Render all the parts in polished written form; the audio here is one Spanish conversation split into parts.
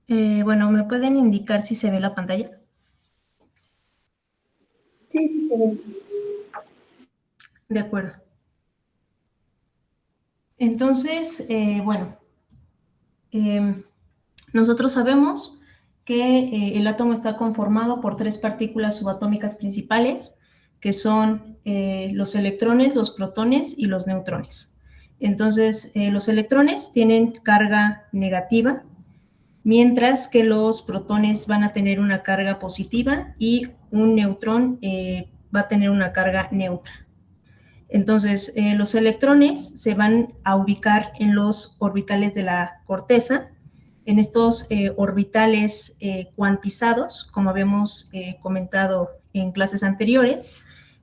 Bueno, ¿me pueden indicar si se ve la pantalla? Sí, sí, se ve. De acuerdo. Entonces, bueno, eh, nosotros sabemos que el átomo está conformado por tres partículas subatómicas principales, que son los electrones, los protones y los neutrones. Entonces, los electrones tienen carga negativa, mientras que los protones van a tener una carga positiva y un neutrón va a tener una carga neutra. Entonces, los electrones se van a ubicar en los orbitales de la corteza, en estos orbitales cuantizados, como habíamos comentado en clases anteriores,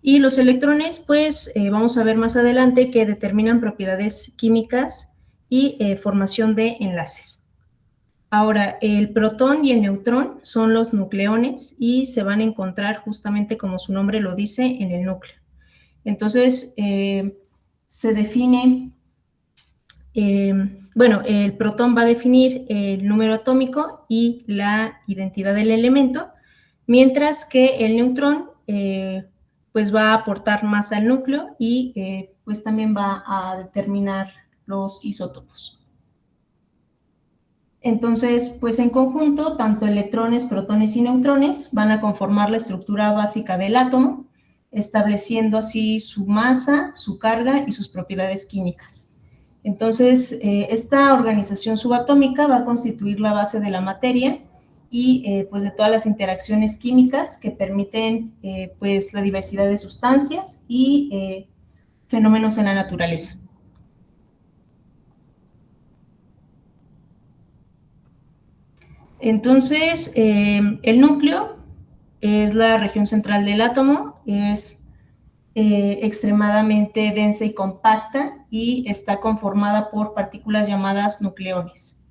y los electrones, pues vamos a ver más adelante que determinan propiedades químicas y formación de enlaces. Ahora, el protón y el neutrón son los nucleones y se van a encontrar justamente como su nombre lo dice en el núcleo. Entonces, se define, bueno, el protón va a definir el número atómico y la identidad del elemento, mientras que el neutrón pues va a aportar masa al núcleo y pues también va a determinar los isótopos. Entonces, pues en conjunto, tanto electrones, protones y neutrones van a conformar la estructura básica del átomo, estableciendo así su masa, su carga y sus propiedades químicas. Entonces, esta organización subatómica va a constituir la base de la materia y pues de todas las interacciones químicas que permiten pues la diversidad de sustancias y fenómenos en la naturaleza. Entonces, el núcleo es la región central del átomo, es extremadamente densa y compacta y está conformada por partículas llamadas nucleones.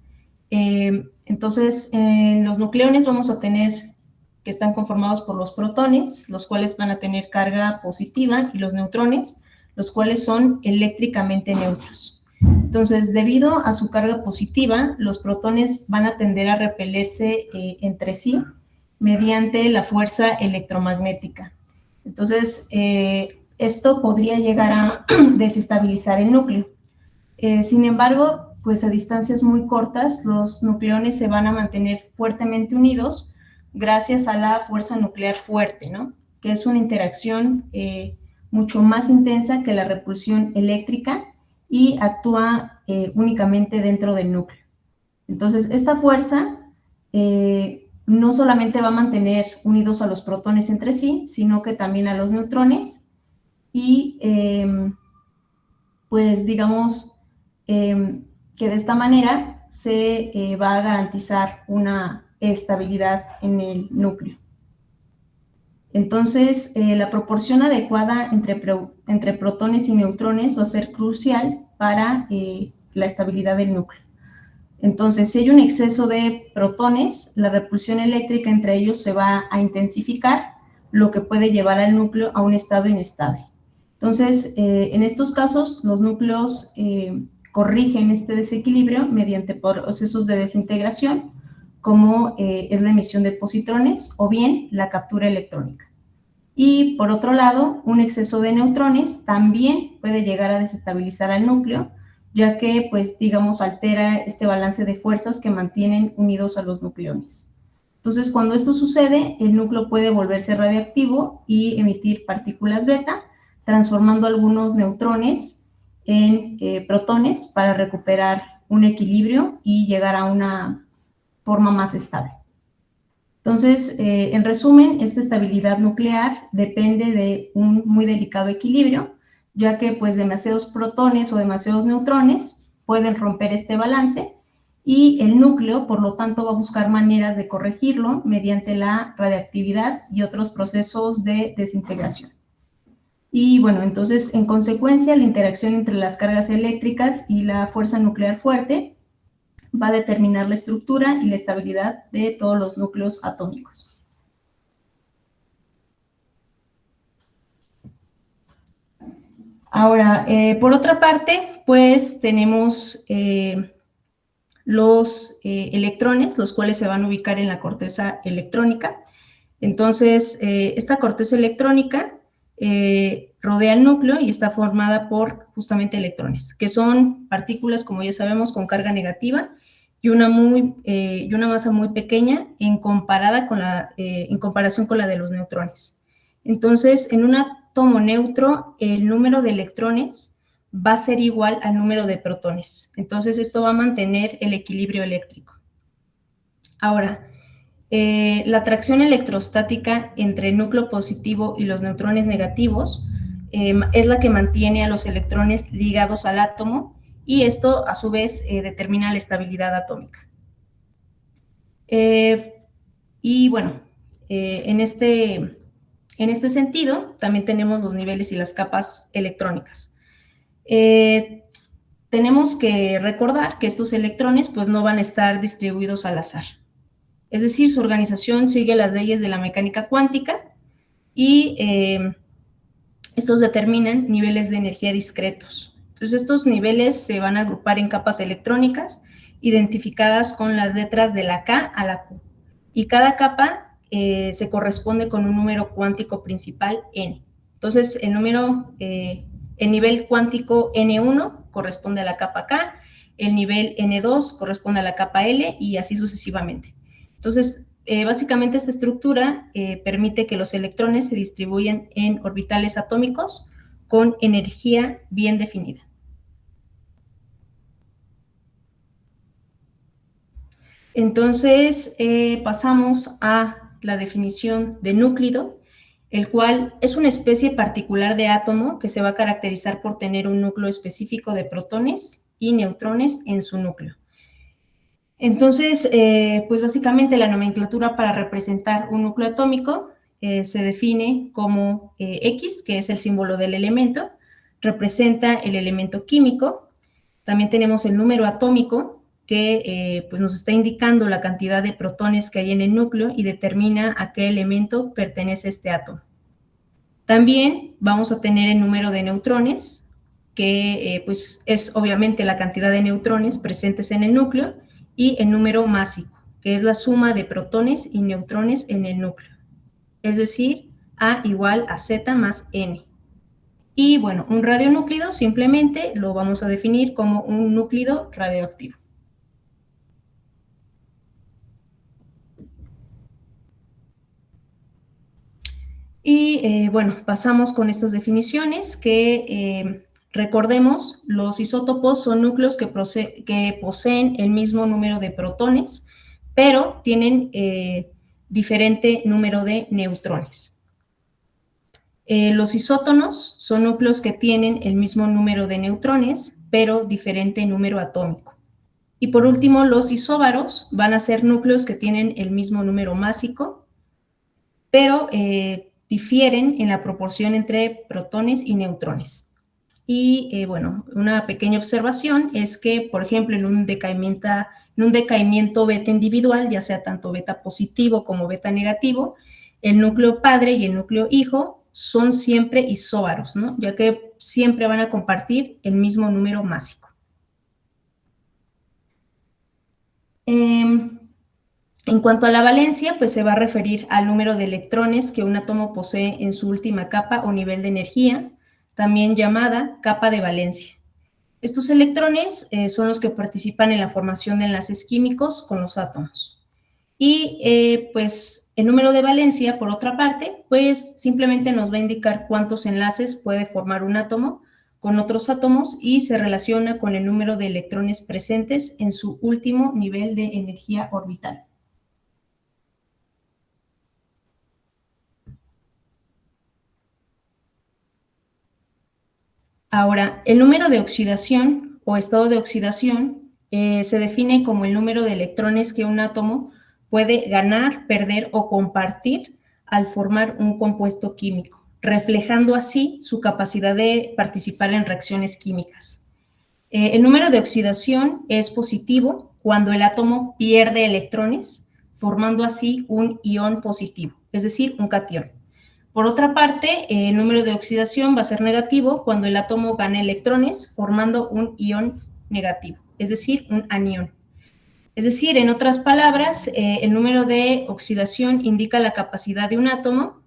Entonces, en los nucleones vamos a tener que están conformados por los protones, los cuales van a tener carga positiva, y los neutrones, los cuales son eléctricamente neutros. Entonces, debido a su carga positiva, los protones van a tender a repelerse entre sí mediante la fuerza electromagnética. Entonces, esto podría llegar a desestabilizar el núcleo. Sin embargo, pues a distancias muy cortas, los nucleones se van a mantener fuertemente unidos gracias a la fuerza nuclear fuerte, ¿no? Que es una interacción mucho más intensa que la repulsión eléctrica y actúa únicamente dentro del núcleo. Entonces, esta fuerza no solamente va a mantener unidos a los protones entre sí, sino que también a los neutrones y pues digamos que de esta manera se va a garantizar una estabilidad en el núcleo. Entonces, la proporción adecuada entre protones y neutrones va a ser crucial para la estabilidad del núcleo. Entonces, si hay un exceso de protones, la repulsión eléctrica entre ellos se va a intensificar, lo que puede llevar al núcleo a un estado inestable. Entonces, en estos casos, los núcleos corrigen este desequilibrio mediante procesos de desintegración, como es la emisión de positrones o bien la captura electrónica. Y por otro lado, un exceso de neutrones también puede llegar a desestabilizar al núcleo, ya que, pues, digamos, altera este balance de fuerzas que mantienen unidos a los nucleones. Entonces, cuando esto sucede, el núcleo puede volverse radioactivo y emitir partículas beta, transformando algunos neutrones en protones para recuperar un equilibrio y llegar a una forma más estable. Entonces, en resumen, esta estabilidad nuclear depende de un muy delicado equilibrio, ya que pues demasiados protones o demasiados neutrones pueden romper este balance y el núcleo, por lo tanto, va a buscar maneras de corregirlo mediante la radiactividad y otros procesos de desintegración. Y bueno, entonces, en consecuencia, la interacción entre las cargas eléctricas y la fuerza nuclear fuerte va a determinar la estructura y la estabilidad de todos los núcleos atómicos. Ahora, por otra parte, pues tenemos los electrones, los cuales se van a ubicar en la corteza electrónica. Entonces, esta corteza electrónica rodea el núcleo y está formada por justamente electrones, que son partículas, como ya sabemos, con carga negativa y una masa muy pequeña en comparación con la de los neutrones. Entonces, en un átomo neutro, el número de electrones va a ser igual al número de protones. Entonces, esto va a mantener el equilibrio eléctrico. Ahora, la atracción electrostática entre el núcleo positivo y los neutrones negativos es la que mantiene a los electrones ligados al átomo, y esto, a su vez, determina la estabilidad atómica. Y bueno, en este sentido, también tenemos los niveles y las capas electrónicas. Tenemos que recordar que estos electrones pues, no van a estar distribuidos al azar. Es decir, su organización sigue las leyes de la mecánica cuántica y estos determinan niveles de energía discretos. Entonces, estos niveles se van a agrupar en capas electrónicas identificadas con las letras de la K a la Q. Y cada capa se corresponde con un número cuántico principal n. Entonces, el nivel cuántico n1 corresponde a la capa K, el nivel n2 corresponde a la capa L y así sucesivamente. Entonces, básicamente esta estructura permite que los electrones se distribuyan en orbitales atómicos con energía bien definida. Entonces, pasamos a la definición de núclido, el cual es una especie particular de átomo que se va a caracterizar por tener un núcleo específico de protones y neutrones en su núcleo. Entonces, pues básicamente la nomenclatura para representar un núcleo atómico se define como X, que es el símbolo del elemento, representa el elemento químico. También tenemos el número atómico, que pues nos está indicando la cantidad de protones que hay en el núcleo y determina a qué elemento pertenece este átomo. También vamos a tener el número de neutrones, que pues es obviamente la cantidad de neutrones presentes en el núcleo, y el número másico, que es la suma de protones y neutrones en el núcleo, es decir, A igual a Z más N. Y bueno, un radionúclido simplemente lo vamos a definir como un núclido radioactivo. Y bueno, pasamos con estas definiciones que recordemos, los isótopos son núcleos que poseen el mismo número de protones, pero tienen diferente número de neutrones. Los isótonos son núcleos que tienen el mismo número de neutrones, pero diferente número atómico. Y por último, los isóbaros van a ser núcleos que tienen el mismo número másico, pero difieren en la proporción entre protones y neutrones. Y bueno, una pequeña observación es que, por ejemplo, en un decaimiento beta individual, ya sea tanto beta positivo como beta negativo, el núcleo padre y el núcleo hijo son siempre isóbaros, ¿no? Ya que siempre van a compartir el mismo número másico. En cuanto a la valencia, pues se va a referir al número de electrones que un átomo posee en su última capa o nivel de energía, también llamada capa de valencia. Estos electrones son los que participan en la formación de enlaces químicos con los átomos. Y pues el número de valencia, por otra parte, pues simplemente nos va a indicar cuántos enlaces puede formar un átomo con otros átomos y se relaciona con el número de electrones presentes en su último nivel de energía orbital. Ahora, el número de oxidación o estado de oxidación se define como el número de electrones que un átomo puede ganar, perder o compartir al formar un compuesto químico, reflejando así su capacidad de participar en reacciones químicas. El número de oxidación es positivo cuando el átomo pierde electrones, formando así un ion positivo, es decir, un catión. Por otra parte, el número de oxidación va a ser negativo cuando el átomo gana electrones, formando un ion negativo, es decir, un anión. Es decir, en otras palabras, el número de oxidación indica la capacidad de un átomo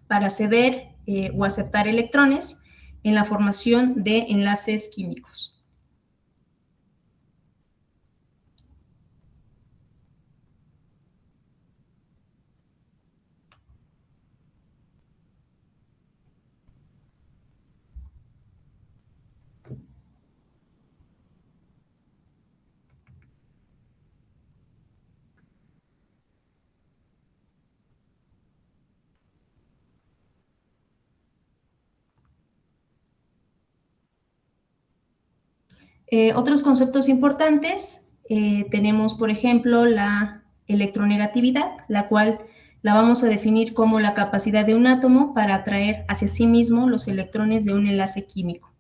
para ceder o aceptar electrones en la formación de enlaces químicos. Otros conceptos importantes, tenemos, por ejemplo, la electronegatividad, la cual la vamos a definir como la capacidad de un átomo para atraer hacia sí mismo los electrones de un enlace químico.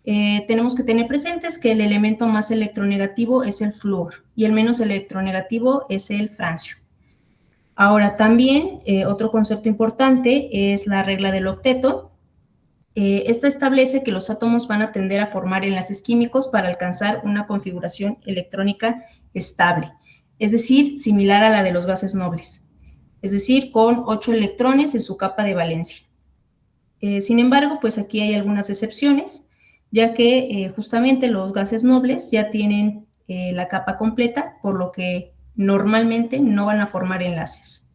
Tenemos que tener presentes que el elemento más electronegativo es el flúor y el menos electronegativo es el francio. Ahora, también otro concepto importante es la regla del octeto. Esta establece que los átomos van a tender a formar enlaces químicos para alcanzar una configuración electrónica estable, es decir, similar a la de los gases nobles, es decir, con 8 electrones en su capa de valencia. Sin embargo, pues aquí hay algunas excepciones, ya que justamente los gases nobles ya tienen la capa completa, por lo que normalmente no van a formar enlaces.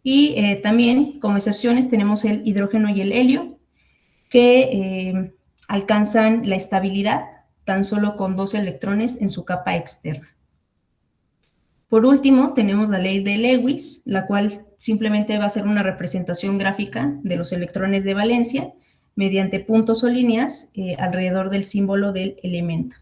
Y también como excepciones tenemos el hidrógeno y el helio, que alcanzan la estabilidad tan solo con 2 electrones en su capa externa. Por último, tenemos la ley de Lewis, la cual simplemente va a ser una representación gráfica de los electrones de valencia mediante puntos o líneas alrededor del símbolo del elemento.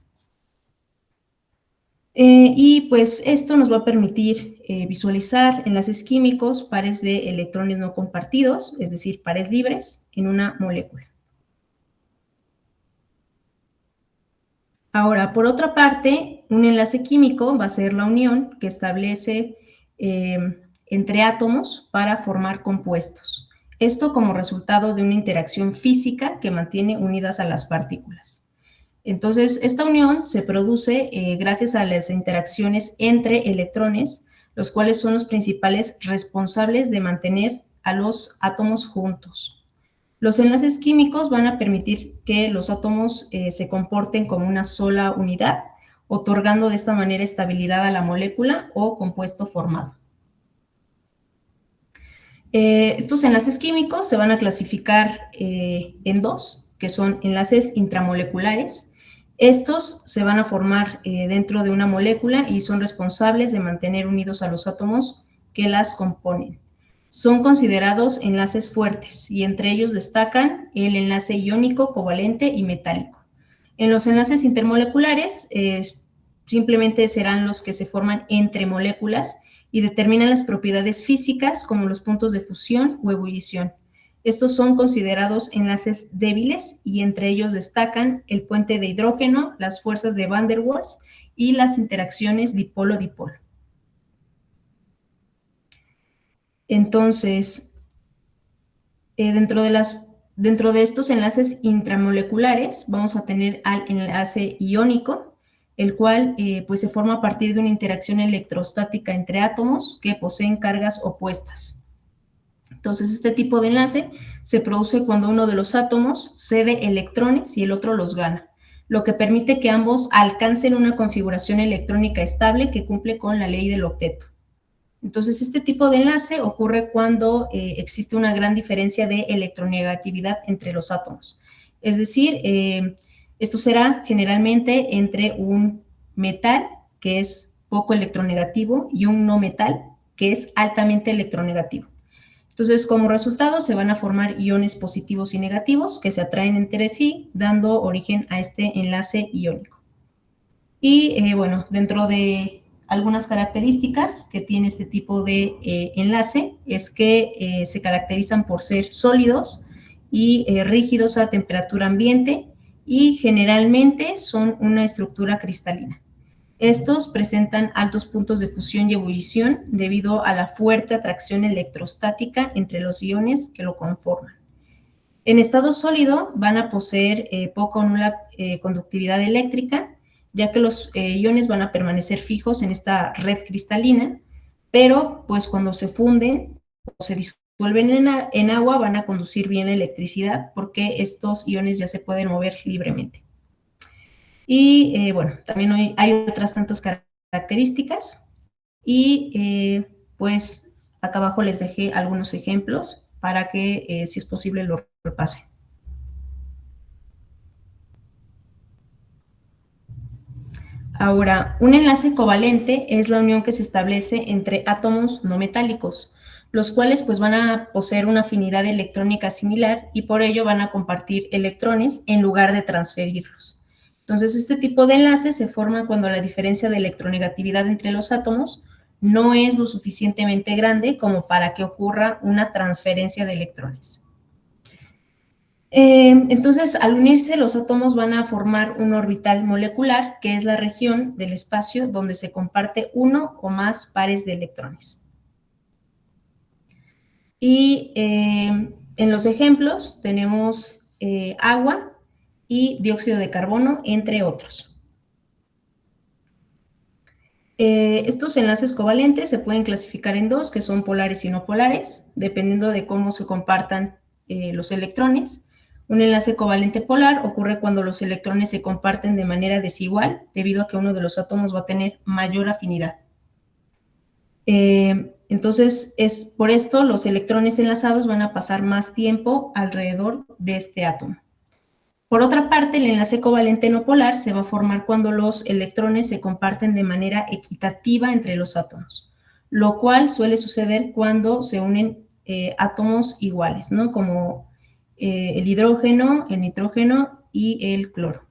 Y pues esto nos va a permitir visualizar enlaces químicos, pares de electrones no compartidos, es decir, pares libres, en una molécula. Ahora, por otra parte, un enlace químico va a ser la unión que establece entre átomos para formar compuestos. Esto como resultado de una interacción física que mantiene unidas a las partículas. Entonces, esta unión se produce gracias a las interacciones entre electrones, los cuales son los principales responsables de mantener a los átomos juntos. Los enlaces químicos van a permitir que los átomos se comporten como una sola unidad, otorgando de esta manera estabilidad a la molécula o compuesto formado. Estos enlaces químicos se van a clasificar en dos, que son enlaces intramoleculares. Estos se van a formar dentro de una molécula y son responsables de mantener unidos a los átomos que las componen. Son considerados enlaces fuertes y entre ellos destacan el enlace iónico, covalente y metálico. En los enlaces intermoleculares simplemente serán los que se forman entre moléculas y determinan las propiedades físicas como los puntos de fusión o ebullición. Estos son considerados enlaces débiles y entre ellos destacan el puente de hidrógeno, las fuerzas de Van der Waals y las interacciones dipolo-dipolo. Entonces, dentro de estos enlaces intramoleculares vamos a tener al enlace iónico, el cual pues se forma a partir de una interacción electrostática entre átomos que poseen cargas opuestas. Entonces, este tipo de enlace se produce cuando uno de los átomos cede electrones y el otro los gana, lo que permite que ambos alcancen una configuración electrónica estable que cumple con la ley del octeto. Entonces, este tipo de enlace ocurre cuando existe una gran diferencia de electronegatividad entre los átomos. Es decir, esto será generalmente entre un metal, que es poco electronegativo, y un no metal, que es altamente electronegativo. Entonces, como resultado, se van a formar iones positivos y negativos que se atraen entre sí, dando origen a este enlace iónico. Y bueno, dentro de algunas características que tiene este tipo de enlace es que se caracterizan por ser sólidos y rígidos a temperatura ambiente y generalmente son una estructura cristalina. Estos presentan altos puntos de fusión y ebullición debido a la fuerte atracción electrostática entre los iones que lo conforman. En estado sólido van a poseer poca o nula conductividad eléctrica, ya que los iones van a permanecer fijos en esta red cristalina, pero pues cuando se funden o se disuelven en agua van a conducir bien la electricidad porque estos iones ya se pueden mover libremente. Y bueno, también hay otras tantas características y pues acá abajo les dejé algunos ejemplos para que si es posible lo repasen. Ahora, un enlace covalente es la unión que se establece entre átomos no metálicos, los cuales pues van a poseer una afinidad electrónica similar y por ello van a compartir electrones en lugar de transferirlos. Entonces, este tipo de enlace se forma cuando la diferencia de electronegatividad entre los átomos no es lo suficientemente grande como para que ocurra una transferencia de electrones. Entonces, al unirse, los átomos van a formar un orbital molecular, que es la región del espacio donde se comparte uno o más pares de electrones. Y en los ejemplos tenemos agua y dióxido de carbono, entre otros. Estos enlaces covalentes se pueden clasificar en dos, que son polares y no polares, dependiendo de cómo se compartan los electrones. Un enlace covalente polar ocurre cuando los electrones se comparten de manera desigual, debido a que uno de los átomos va a tener mayor afinidad. Entonces, es por esto los electrones enlazados van a pasar más tiempo alrededor de este átomo. Por otra parte, el enlace covalente no polar se va a formar cuando los electrones se comparten de manera equitativa entre los átomos, lo cual suele suceder cuando se unen átomos iguales, ¿no? Como el hidrógeno, el nitrógeno y el cloro.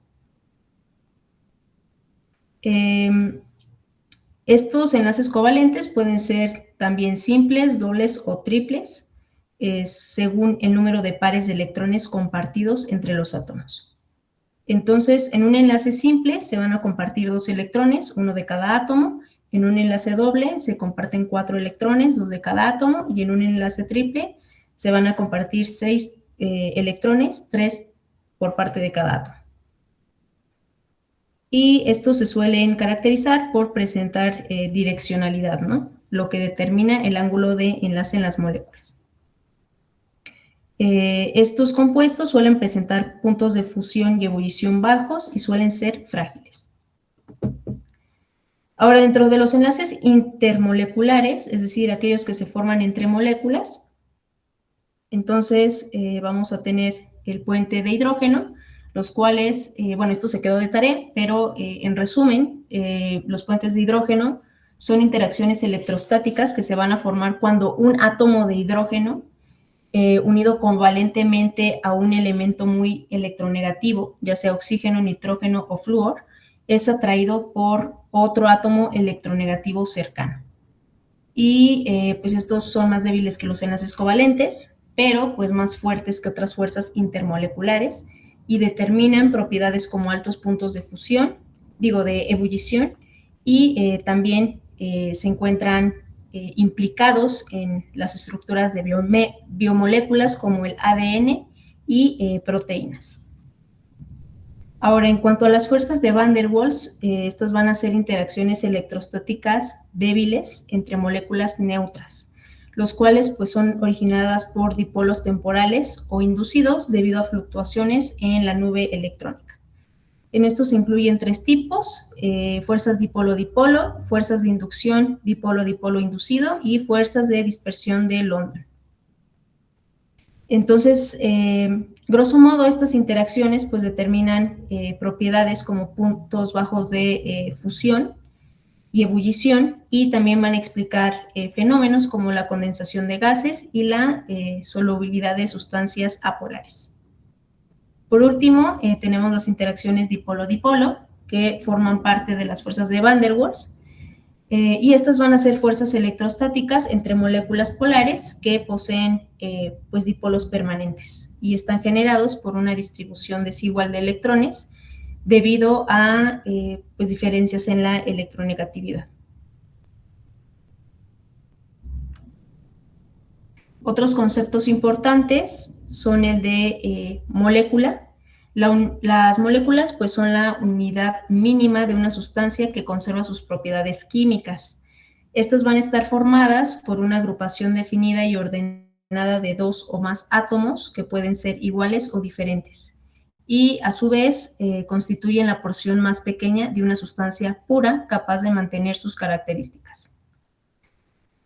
Estos enlaces covalentes pueden ser también simples, dobles o triples, según el número de pares de electrones compartidos entre los átomos. Entonces, en un enlace simple se van a compartir 2 electrones, uno de cada átomo. En un enlace doble se comparten 4 electrones, 2 de cada átomo. Y en un enlace triple se van a compartir 6 electrones, 3 por parte de cada átomo. Y estos se suelen caracterizar por presentar direccionalidad, ¿no? Lo que determina el ángulo de enlace en las moléculas. Estos compuestos suelen presentar puntos de fusión y ebullición bajos y suelen ser frágiles. Ahora, dentro de los enlaces intermoleculares, es decir, aquellos que se forman entre moléculas, entonces vamos a tener el puente de hidrógeno, los cuales, bueno, esto se quedó de tarea, pero en resumen, los puentes de hidrógeno son interacciones electrostáticas que se van a formar cuando un átomo de hidrógeno unido covalentemente a un elemento muy electronegativo, ya sea oxígeno, nitrógeno o flúor, es atraído por otro átomo electronegativo cercano. Y pues estos son más débiles que los enlaces covalentes, pero pues más fuertes que otras fuerzas intermoleculares y determinan propiedades como altos puntos de fusión, de ebullición, y también se encuentran implicados en las estructuras de biomoléculas como el ADN y proteínas. Ahora, en cuanto a las fuerzas de Van der Waals, estas van a ser interacciones electrostáticas débiles entre moléculas neutras, los cuales pues, son originadas por dipolos temporales o inducidos debido a fluctuaciones en la nube electrónica. En estos se incluyen 3 tipos: fuerzas dipolo-dipolo, fuerzas de inducción dipolo-dipolo inducido y fuerzas de dispersión de London. Entonces, grosso modo, estas interacciones pues determinan propiedades como puntos bajos de fusión y ebullición, y también van a explicar fenómenos como la condensación de gases y la solubilidad de sustancias apolares. Por último, tenemos las interacciones dipolo-dipolo, que forman parte de las fuerzas de Van der Waals, y estas van a ser fuerzas electrostáticas entre moléculas polares que poseen pues dipolos permanentes y están generados por una distribución desigual de electrones debido a pues diferencias en la electronegatividad. Otros conceptos importantes son el de molécula. Las moléculas pues son la unidad mínima de una sustancia que conserva sus propiedades químicas. Estas van a estar formadas por una agrupación definida y ordenada de dos o más átomos que pueden ser iguales o diferentes. Y a su vez constituyen la porción más pequeña de una sustancia pura capaz de mantener sus características.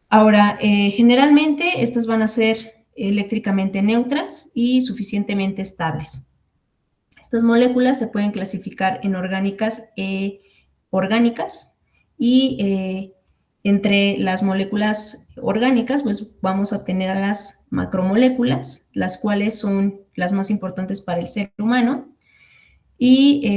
Ahora, generalmente estas van a ser eléctricamente neutras y suficientemente estables. Estas moléculas se pueden clasificar en orgánicas e orgánicas y entre las moléculas orgánicas pues vamos a tener a las macromoléculas, las cuales son las más importantes para el ser humano y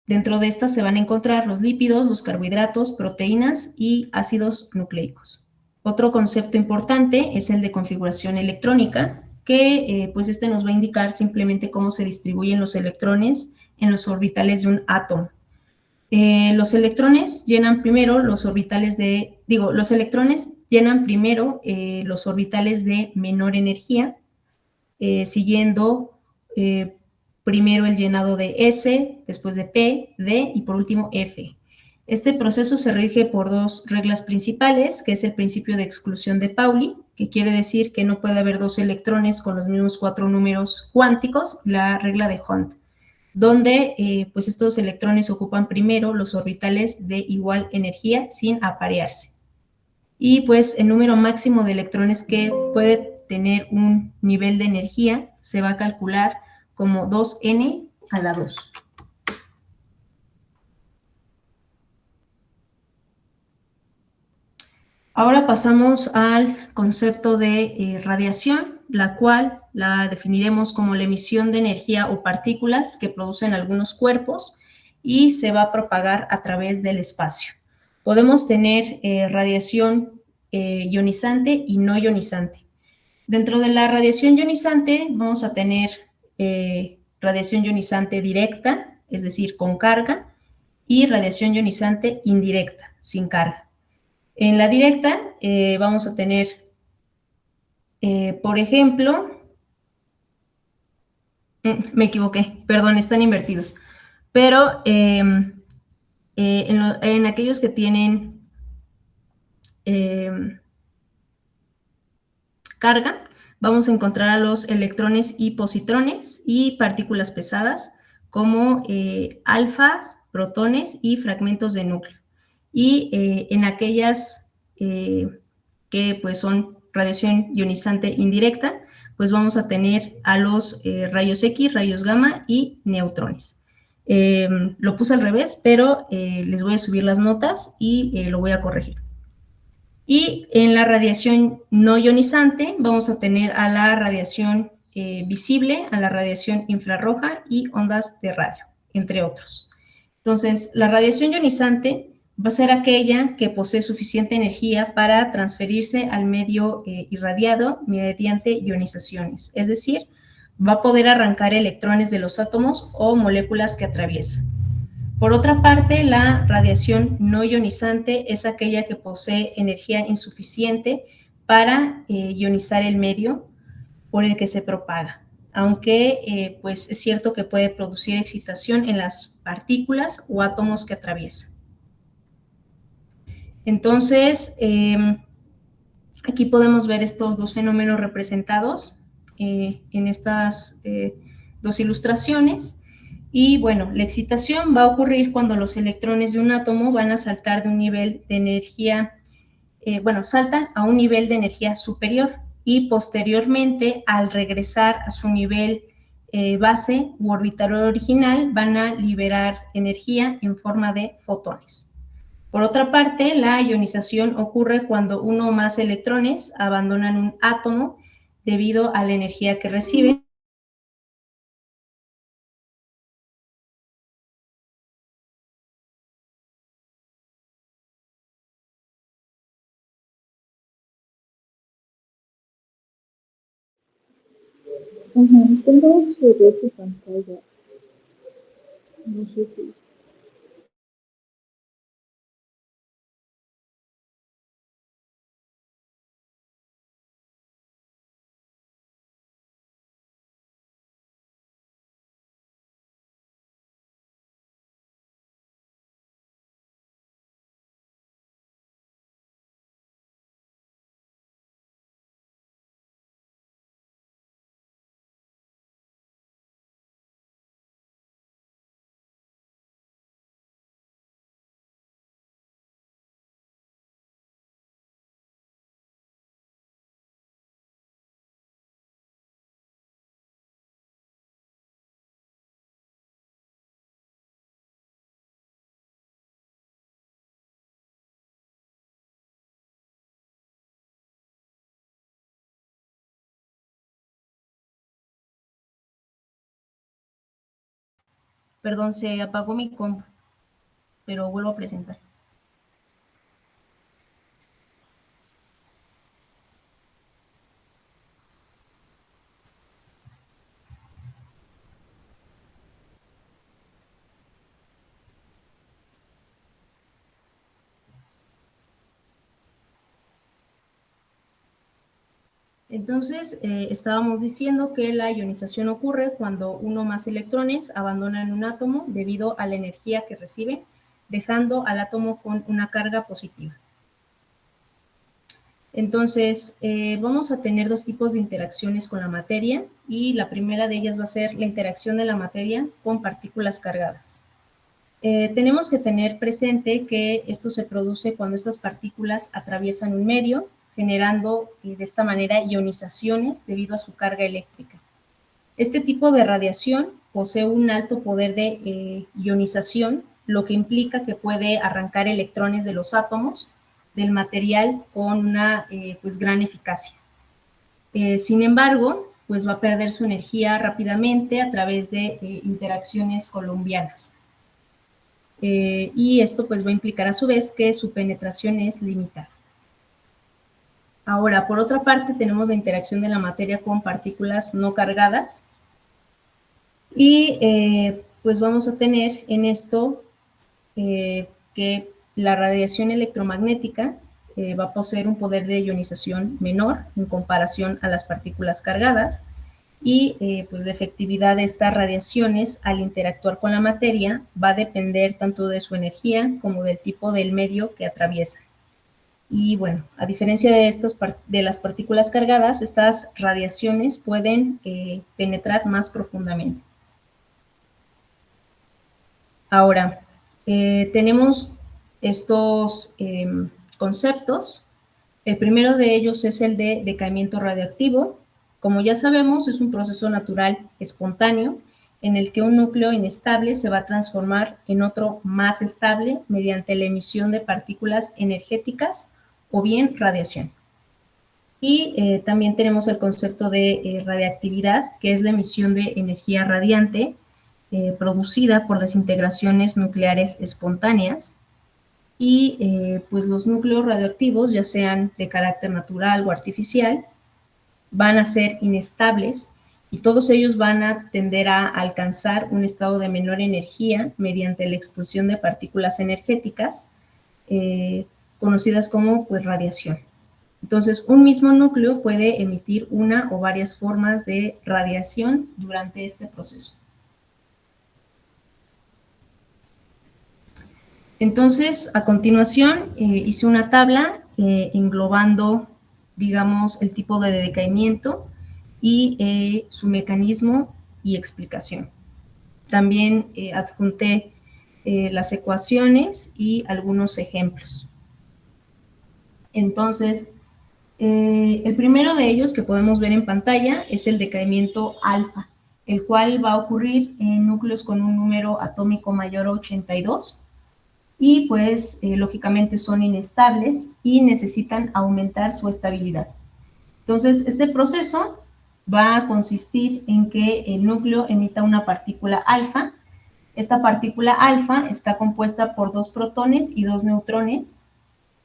dentro de estas se van a encontrar los lípidos, los carbohidratos, proteínas y ácidos nucleicos. Otro concepto importante es el de configuración electrónica, que pues este nos va a indicar simplemente cómo se distribuyen los electrones en los orbitales de un átomo. Los electrones llenan primero los orbitales de, los electrones llenan primero los orbitales de menor energía, siguiendo primero el llenado de S, después de P, D y por último F. Este proceso se rige por dos reglas principales, que es el principio de exclusión de Pauli, que quiere decir que no puede haber dos electrones con los mismos 4 números cuánticos, la regla de Hund, donde pues estos electrones ocupan primero los orbitales de igual energía sin aparearse. Y pues el número máximo de electrones que puede tener un nivel de energía se va a calcular como 2n a la 2. Ahora pasamos al concepto de radiación, la cual la definiremos como la emisión de energía o partículas que producen algunos cuerpos y se va a propagar a través del espacio. Podemos tener radiación ionizante y no ionizante. Dentro de la radiación ionizante vamos a tener radiación ionizante directa, es decir, con carga, y radiación ionizante indirecta, sin carga. En la directa vamos a tener, por ejemplo, me equivoqué, perdón, están invertidos, pero en aquellos que tienen carga, vamos a encontrar a los electrones y positrones y partículas pesadas como alfas, protones y fragmentos de núcleo. Y en aquellas que pues son radiación ionizante indirecta, pues vamos a tener a los rayos X, rayos gamma y neutrones. Lo puse al revés, pero les voy a subir las notas y lo voy a corregir. Y en la radiación no ionizante vamos a tener a la radiación visible, a la radiación infrarroja y ondas de radio, entre otros. Entonces, la radiación ionizante va a ser aquella que posee suficiente energía para transferirse al medio irradiado mediante ionizaciones, es decir, va a poder arrancar electrones de los átomos o moléculas que atraviesa. Por otra parte, la radiación no ionizante es aquella que posee energía insuficiente para ionizar el medio por el que se propaga, aunque pues es cierto que puede producir excitación en las partículas o átomos que atraviesa. Entonces, aquí podemos ver estos dos fenómenos representados en estas dos ilustraciones. Y bueno, la excitación va a ocurrir cuando los electrones de un átomo van a saltar de un nivel de energía, saltan a un nivel de energía superior y posteriormente al regresar a su nivel base u orbital original van a liberar energía en forma de fotones. Por otra parte, la ionización ocurre cuando uno o más electrones abandonan un átomo debido a la energía que reciben. Ajá, tengo sobre tu pantalla. No sé si. Perdón, se apagó mi compu, pero vuelvo a presentar. Entonces, estábamos diciendo que la ionización ocurre cuando uno o más electrones abandonan un átomo debido a la energía que reciben, dejando al átomo con una carga positiva. Entonces, vamos a tener dos tipos de interacciones con la materia y la primera de ellas va a ser la interacción de la materia con partículas cargadas. Tenemos que tener presente que esto se produce cuando estas partículas atraviesan un medio, generando de esta manera ionizaciones debido a su carga eléctrica. Este tipo de radiación posee un alto poder de ionización, lo que implica que puede arrancar electrones de los átomos del material con una pues gran eficacia. Sin embargo, pues va a perder su energía rápidamente a través de interacciones colombianas. Y esto pues va a implicar a su vez que su penetración es limitada. Ahora, por otra parte, tenemos la interacción de la materia con partículas no cargadas y pues vamos a tener en esto que la radiación electromagnética va a poseer un poder de ionización menor en comparación a las partículas cargadas y pues la efectividad de estas radiaciones al interactuar con la materia va a depender tanto de su energía como del tipo del medio que atraviesa. Y bueno, a diferencia de las partículas cargadas, estas radiaciones pueden penetrar más profundamente. Ahora, tenemos estos conceptos. El primero de ellos es el de decaimiento radioactivo. Como ya sabemos, es un proceso natural espontáneo en el que un núcleo inestable se va a transformar en otro más estable mediante la emisión de partículas energéticas o bien radiación. Y también tenemos el concepto de radiactividad, que es la emisión de energía radiante producida por desintegraciones nucleares espontáneas. Y pues los núcleos radioactivos, ya sean de carácter natural o artificial, van a ser inestables y todos ellos van a tender a alcanzar un estado de menor energía mediante la expulsión de partículas energéticas conocidas como pues, radiación. Entonces, un mismo núcleo puede emitir una o varias formas de radiación durante este proceso. Entonces, a continuación, hice una tabla englobando, digamos, el tipo de decaimiento y su mecanismo y explicación. También adjunté las ecuaciones y algunos ejemplos. Entonces, el primero de ellos que podemos ver en pantalla es el decaimiento alfa, el cual va a ocurrir en núcleos con un número atómico mayor a 82 y pues lógicamente son inestables y necesitan aumentar su estabilidad. Entonces, este proceso va a consistir en que el núcleo emita una partícula alfa. Esta partícula alfa está compuesta por 2 protones y 2 neutrones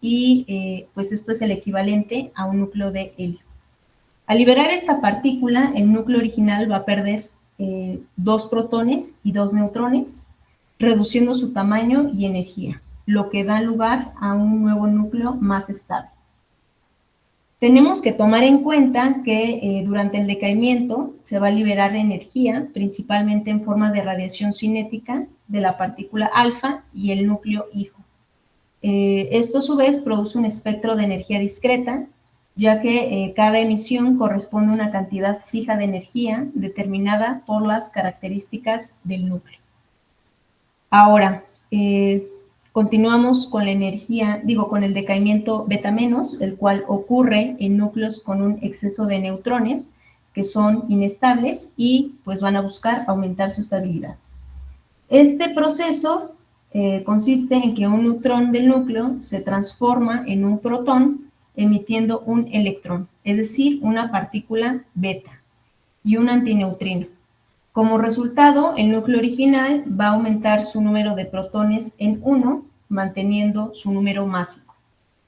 y pues esto es el equivalente a un núcleo de helio. Al liberar esta partícula, el núcleo original va a perder 2 protones y 2 neutrones, reduciendo su tamaño y energía, lo que da lugar a un nuevo núcleo más estable. Tenemos que tomar en cuenta que durante el decaimiento se va a liberar energía, principalmente en forma de radiación cinética de la partícula alfa y el núcleo hijo. Esto a su vez produce un espectro de energía discreta, ya que cada emisión corresponde a una cantidad fija de energía determinada por las características del núcleo. Ahora, continuamos con la energía, con el decaimiento beta menos, el cual ocurre en núcleos con un exceso de neutrones que son inestables y pues van a buscar aumentar su estabilidad. Este proceso consiste en que un neutrón del núcleo se transforma en un protón emitiendo un electrón, es decir, una partícula beta y un antineutrino. Como resultado, el núcleo original va a aumentar su número de protones en 1, manteniendo su número másico.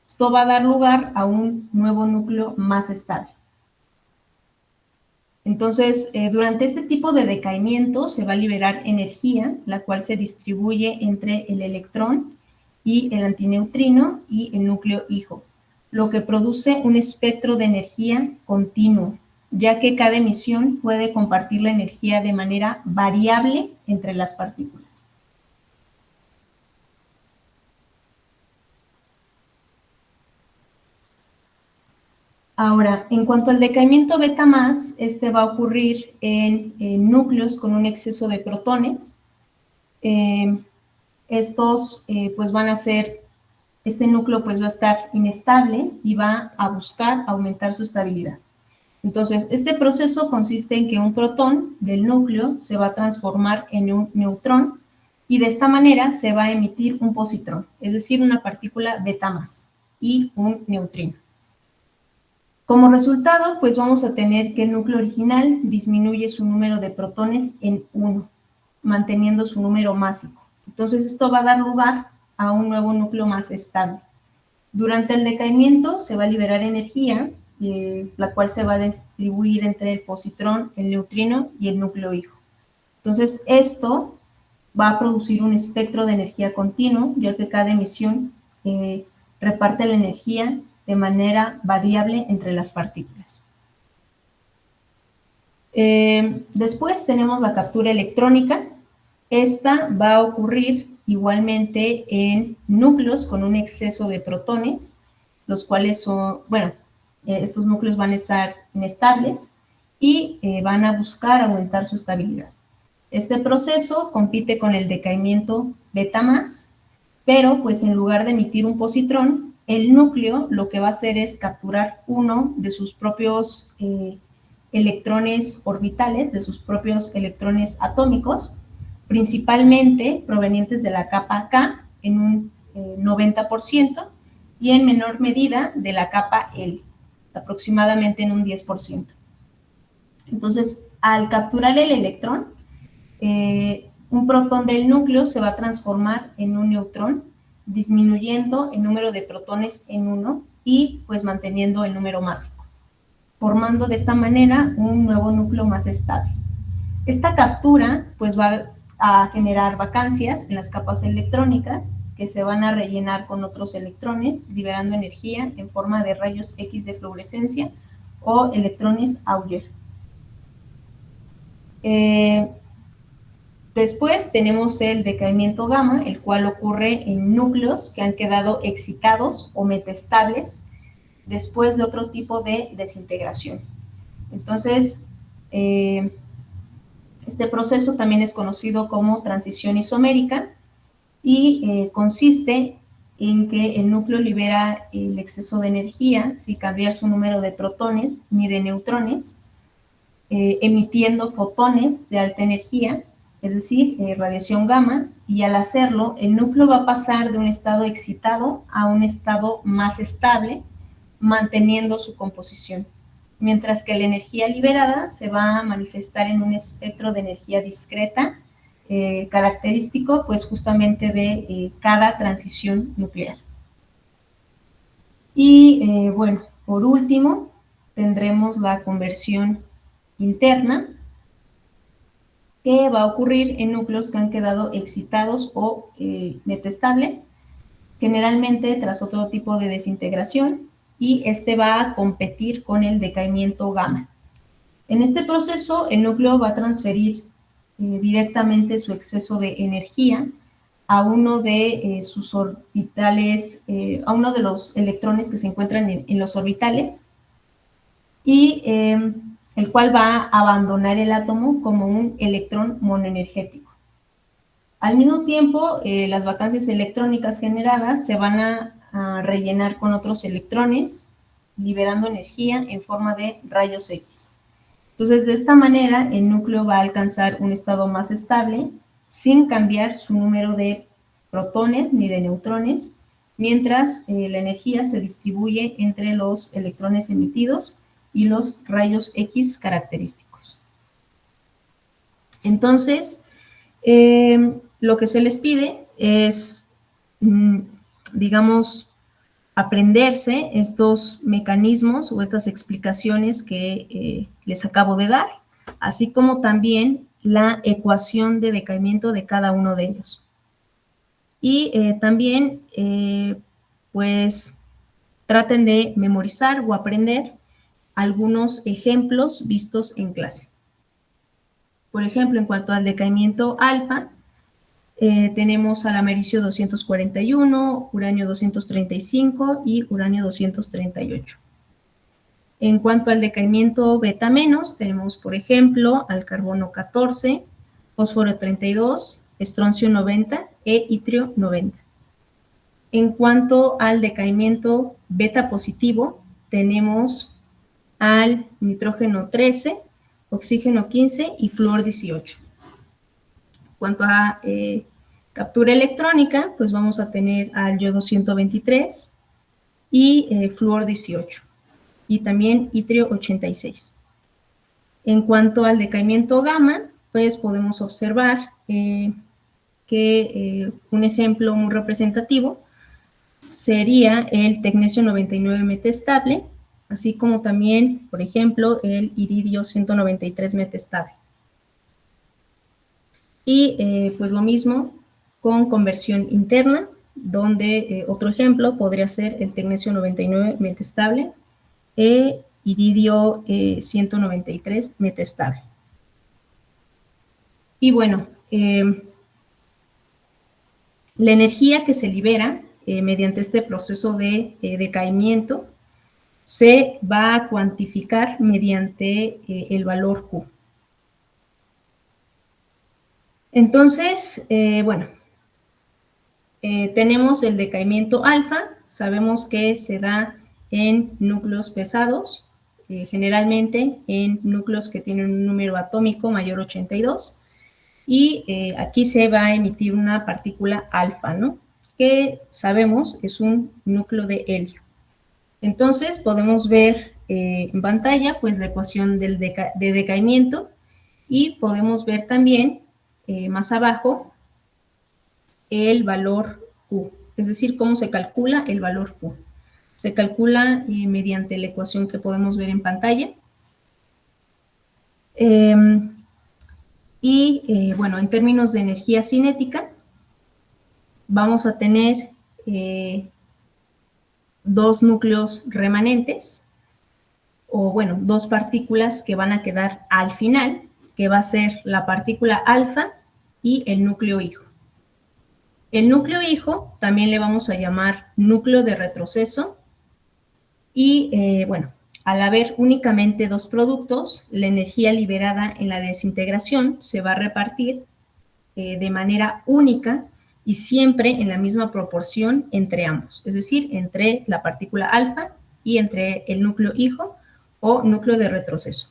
Esto va a dar lugar a un nuevo núcleo más estable. Entonces, durante este tipo de decaimiento se va a liberar energía, la cual se distribuye entre el electrón y el antineutrino y el núcleo hijo, lo que produce un espectro de energía continuo, ya que cada emisión puede compartir la energía de manera variable entre las partículas. Ahora, en cuanto al decaimiento beta más, este va a ocurrir en núcleos con un exceso de protones. Estos pues van a ser, este núcleo pues va a estar inestable y va a buscar aumentar su estabilidad. Entonces, este proceso consiste en que un protón del núcleo se va a transformar en un neutrón y de esta manera se va a emitir un positrón, es decir, una partícula beta más y un neutrino. Como resultado, pues vamos a tener que el núcleo original disminuye su número de protones en 1, manteniendo su número másico. Entonces, esto va a dar lugar a un nuevo núcleo más estable. Durante el decaimiento se va a liberar energía, la cual se va a distribuir entre el positrón, el neutrino y el núcleo hijo. Entonces, esto va a producir un espectro de energía continuo, ya que cada emisión reparte la energía de manera variable entre las partículas. Después tenemos la captura electrónica. Esta va a ocurrir igualmente en núcleos con un exceso de protones, los cuales son, bueno, estos núcleos van a estar inestables y van a buscar aumentar su estabilidad. Este proceso compite con el decaimiento beta más, pero pues en lugar de emitir un positrón, el núcleo lo que va a hacer es capturar uno de sus propios electrones orbitales, de sus propios electrones atómicos, principalmente provenientes de la capa K en un 90% y en menor medida de la capa L, aproximadamente en un 10%. Entonces, al capturar el electrón, un protón del núcleo se va a transformar en un neutrón, disminuyendo el número de protones en 1 y pues manteniendo el número másico, formando de esta manera un nuevo núcleo más estable. Esta captura pues va a generar vacancias en las capas electrónicas que se van a rellenar con otros electrones, liberando energía en forma de rayos X de fluorescencia o electrones Auger. Después tenemos el decaimiento gamma, el cual ocurre en núcleos que han quedado excitados o metaestables después de otro tipo de desintegración. Entonces, este proceso también es conocido como transición isomérica y consiste en que el núcleo libera el exceso de energía sin cambiar su número de protones ni de neutrones, emitiendo fotones de alta energía, es decir, radiación gamma, y al hacerlo, el núcleo va a pasar de un estado excitado a un estado más estable, manteniendo su composición, mientras que la energía liberada se va a manifestar en un espectro de energía discreta, característico pues justamente de cada transición nuclear. Y bueno, por último, tendremos la conversión interna, que va a ocurrir en núcleos que han quedado excitados o metaestables, generalmente tras otro tipo de desintegración, y este va a competir con el decaimiento gamma. En este proceso, el núcleo va a transferir directamente su exceso de energía a uno de sus orbitales, a uno de los electrones que se encuentran en los orbitales, y el cual va a abandonar el átomo como un electrón monoenergético. Al mismo tiempo, las vacancias electrónicas generadas se van a rellenar con otros electrones, liberando energía en forma de rayos X. Entonces, de esta manera, el núcleo va a alcanzar un estado más estable sin cambiar su número de protones ni de neutrones, mientras la energía se distribuye entre los electrones emitidos y los rayos X característicos. Entonces, lo que se les pide es, digamos, aprenderse estos mecanismos o estas explicaciones que les acabo de dar, así como también la ecuación de decaimiento de cada uno de ellos. Y también, pues, traten de memorizar o aprender algunos ejemplos vistos en clase. Por ejemplo, en cuanto al decaimiento alfa, tenemos al americio 241, uranio 235 y uranio 238. En cuanto al decaimiento beta menos, tenemos, por ejemplo, al carbono 14, fósforo 32, estroncio 90 e itrio 90. En cuanto al decaimiento beta positivo, tenemos al nitrógeno 13, oxígeno 15 y flúor 18. En cuanto a captura electrónica, pues vamos a tener al yodo 123 y flúor 18 y también itrio 86. En cuanto al decaimiento gamma, pues podemos observar que un ejemplo muy representativo sería el tecnecio 99 metestable, así como también, por ejemplo, el iridio 193 metestable. Y pues lo mismo con conversión interna, donde otro ejemplo podría ser el tecnecio 99 metestable e iridio 193 metestable. Y bueno, la energía que se libera mediante este proceso de decaimiento se va a cuantificar mediante el valor Q. Entonces, bueno, tenemos el decaimiento alfa, sabemos que se da en núcleos pesados, generalmente en núcleos que tienen un número atómico mayor a 82, y aquí se va a emitir una partícula alfa, ¿no? Que sabemos es un núcleo de helio. Entonces, podemos ver en pantalla, pues, la ecuación de decaimiento, y podemos ver también, más abajo, el valor Q, es decir, cómo se calcula el valor Q. Se calcula mediante la ecuación que podemos ver en pantalla. Bueno, en términos de energía cinética, vamos a tener dos núcleos remanentes, o bueno, dos partículas que van a quedar al final, que va a ser la partícula alfa y el núcleo hijo. El núcleo hijo también le vamos a llamar núcleo de retroceso, y bueno, al haber únicamente dos productos, la energía liberada en la desintegración se va a repartir de manera única y siempre en la misma proporción entre ambos, es decir, entre la partícula alfa y entre el núcleo hijo o núcleo de retroceso.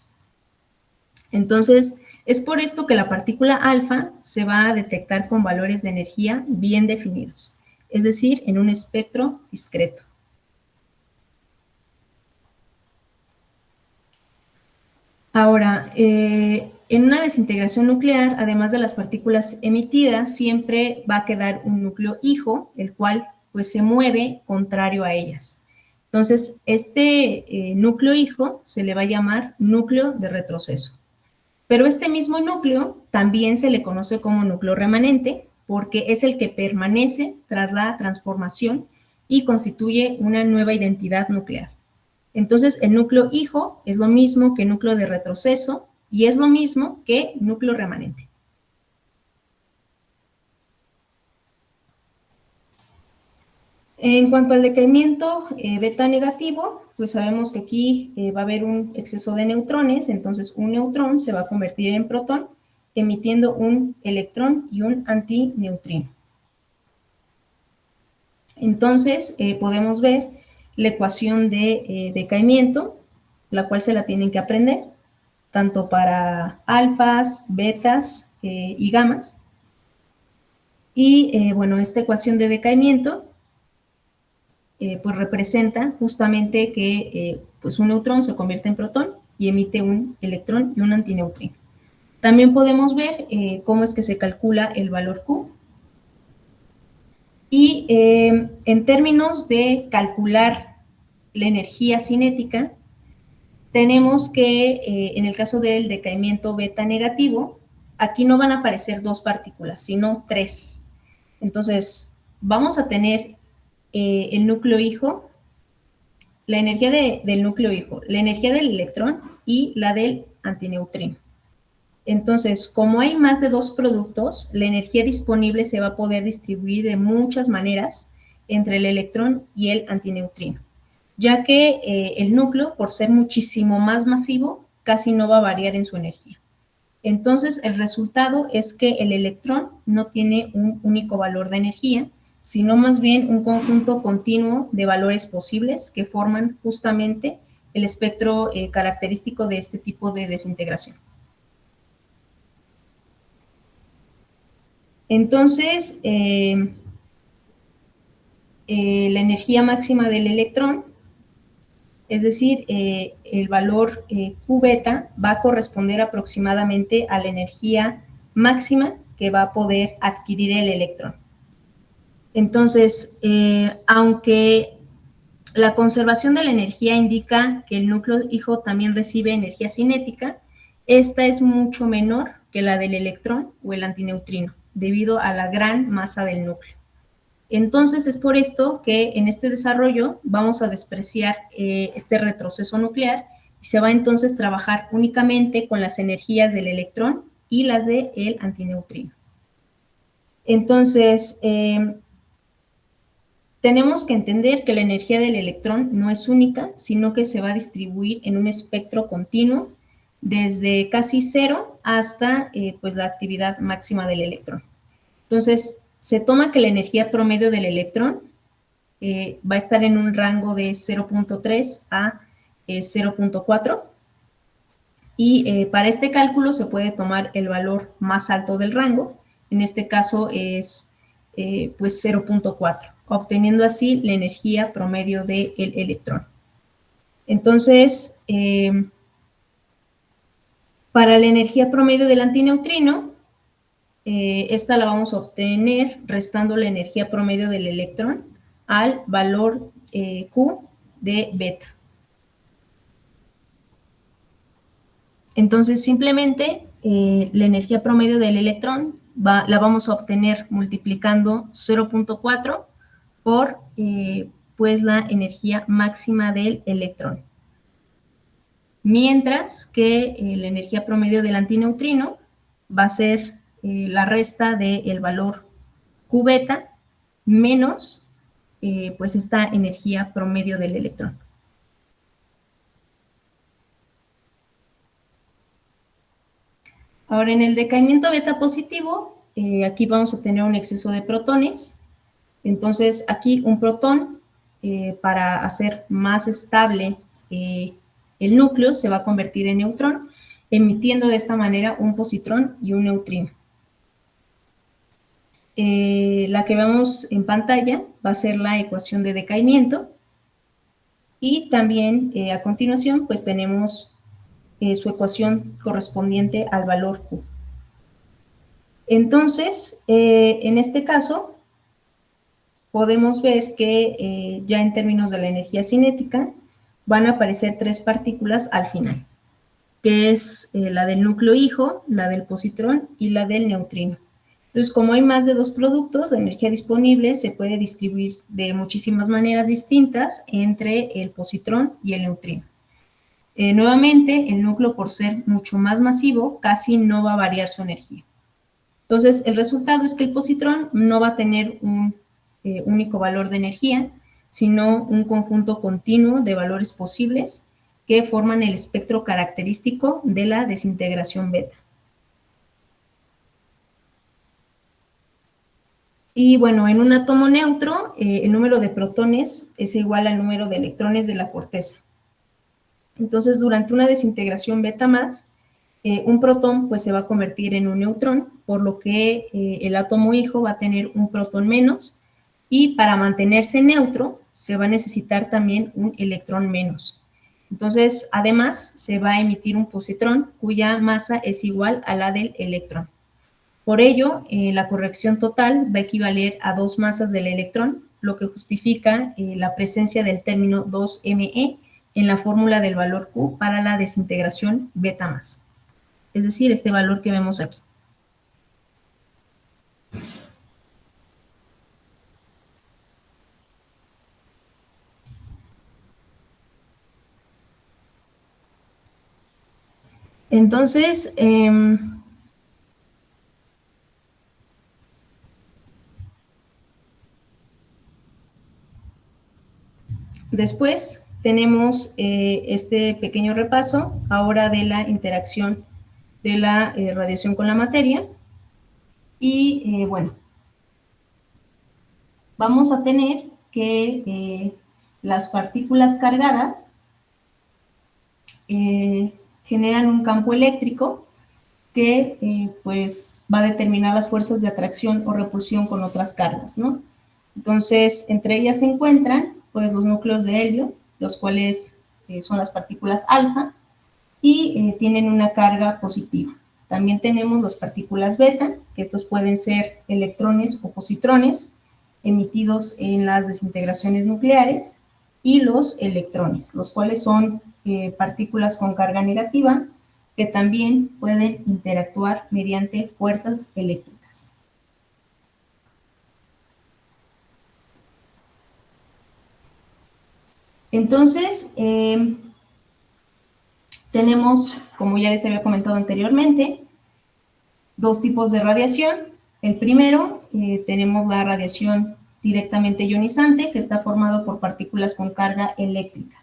Entonces, es por esto que la partícula alfa se va a detectar con valores de energía bien definidos, es decir, en un espectro discreto. Ahora, en una desintegración nuclear, además de las partículas emitidas, siempre va a quedar un núcleo hijo, el cual pues se mueve contrario a ellas. Entonces, este núcleo hijo se le va a llamar núcleo de retroceso. Pero este mismo núcleo también se le conoce como núcleo remanente, porque es el que permanece tras la transformación y constituye una nueva identidad nuclear. Entonces, el núcleo hijo es lo mismo que núcleo de retroceso y es lo mismo que núcleo remanente. En cuanto al decaimiento beta negativo, pues sabemos que aquí va a haber un exceso de neutrones, entonces un neutrón se va a convertir en protón, emitiendo un electrón y un antineutrino. Entonces, podemos ver la ecuación de decaimiento, la cual se la tienen que aprender, tanto para alfas, betas y gamas. Y bueno, esta ecuación de decaimiento pues representa justamente que pues un neutrón se convierte en protón y emite un electrón y un antineutrino. También podemos ver cómo es que se calcula el valor Q. Y en términos de calcular la energía cinética, tenemos que en el caso del decaimiento beta negativo, aquí no van a aparecer 2 partículas, sino 3. Entonces, vamos a tener el núcleo hijo, la energía del núcleo hijo, la energía del electrón y la del antineutrino. Entonces, como hay más de 2 productos, la energía disponible se va a poder distribuir de muchas maneras entre el electrón y el antineutrino, ya que el núcleo, por ser muchísimo más masivo, casi no va a variar en su energía. Entonces, el resultado es que el electrón no tiene un único valor de energía, sino más bien un conjunto continuo de valores posibles que forman justamente el espectro característico de este tipo de desintegración. Entonces, la energía máxima del electrón, es decir, el valor Q beta, va a corresponder aproximadamente a la energía máxima que va a poder adquirir el electrón. Entonces, aunque la conservación de la energía indica que el núcleo hijo también recibe energía cinética, esta es mucho menor que la del electrón o el antineutrino, debido a la gran masa del núcleo. Entonces, es por esto que en este desarrollo vamos a despreciar este retroceso nuclear y se va entonces a trabajar únicamente con las energías del electrón y las del antineutrino. Entonces, tenemos que entender que la energía del electrón no es única, sino que se va a distribuir en un espectro continuo desde casi cero hasta pues la actividad máxima del electrón. Entonces, se toma que la energía promedio del electrón va a estar en un rango de 0.3 a 0.4 y para este cálculo se puede tomar el valor más alto del rango, en este caso es pues 0.4, obteniendo así la energía promedio del electrón. Entonces, para la energía promedio del antineutrino, esta la vamos a obtener restando la energía promedio del electrón al valor Q de beta. Entonces, simplemente la energía promedio del electrón la vamos a obtener multiplicando 0.4 por pues la energía máxima del electrón. Mientras que la energía promedio del antineutrino va a ser la resta del valor Q beta menos pues esta energía promedio del electrón. Ahora, en el decaimiento beta positivo, aquí vamos a tener un exceso de protones. Entonces, aquí un protón, para hacer más estable el núcleo, se va a convertir en neutrón, emitiendo de esta manera un positrón y un neutrino. La que vemos en pantalla va a ser la ecuación de decaimiento. Y también, a continuación, pues tenemos su ecuación correspondiente al valor Q. Entonces, en este caso, podemos ver que ya en términos de la energía cinética, van a aparecer 3 partículas al final, que es la del núcleo hijo, la del positrón y la del neutrino. Entonces, como hay más de 2 productos, la energía disponible se puede distribuir de muchísimas maneras distintas entre el positrón y el neutrino. Nuevamente, el núcleo, por ser mucho más masivo, casi no va a variar su energía. Entonces, el resultado es que el positrón no va a tener un único valor de energía, sino un conjunto continuo de valores posibles que forman el espectro característico de la desintegración beta. Y bueno, en un átomo neutro, el número de protones es igual al número de electrones de la corteza. Entonces, durante una desintegración beta más, un protón pues se va a convertir en un neutrón, por lo que el átomo hijo va a tener un protón menos, y para mantenerse neutro se va a necesitar también un electrón menos. Entonces, además, se va a emitir un positrón cuya masa es igual a la del electrón. Por ello, la corrección total va a equivaler a 2 masas del electrón, lo que justifica la presencia del término 2Me en la fórmula del valor Q para la desintegración beta más. Es decir, este valor que vemos aquí. Entonces, después tenemos este pequeño repaso ahora de la interacción de la radiación con la materia. Y bueno, vamos a tener que las partículas cargadas generan un campo eléctrico que pues va a determinar las fuerzas de atracción o repulsión con otras cargas, ¿no? Entonces, entre ellas se encuentran pues los núcleos de helio, los cuales son las partículas alfa, y tienen una carga positiva. También tenemos las partículas beta, que estos pueden ser electrones o positrones emitidos en las desintegraciones nucleares, y los electrones, los cuales son partículas con carga negativa que también pueden interactuar mediante fuerzas eléctricas. Entonces, tenemos, como ya les había comentado anteriormente, dos tipos de radiación. El primero, tenemos la radiación directamente ionizante, que está formado por partículas con carga eléctrica.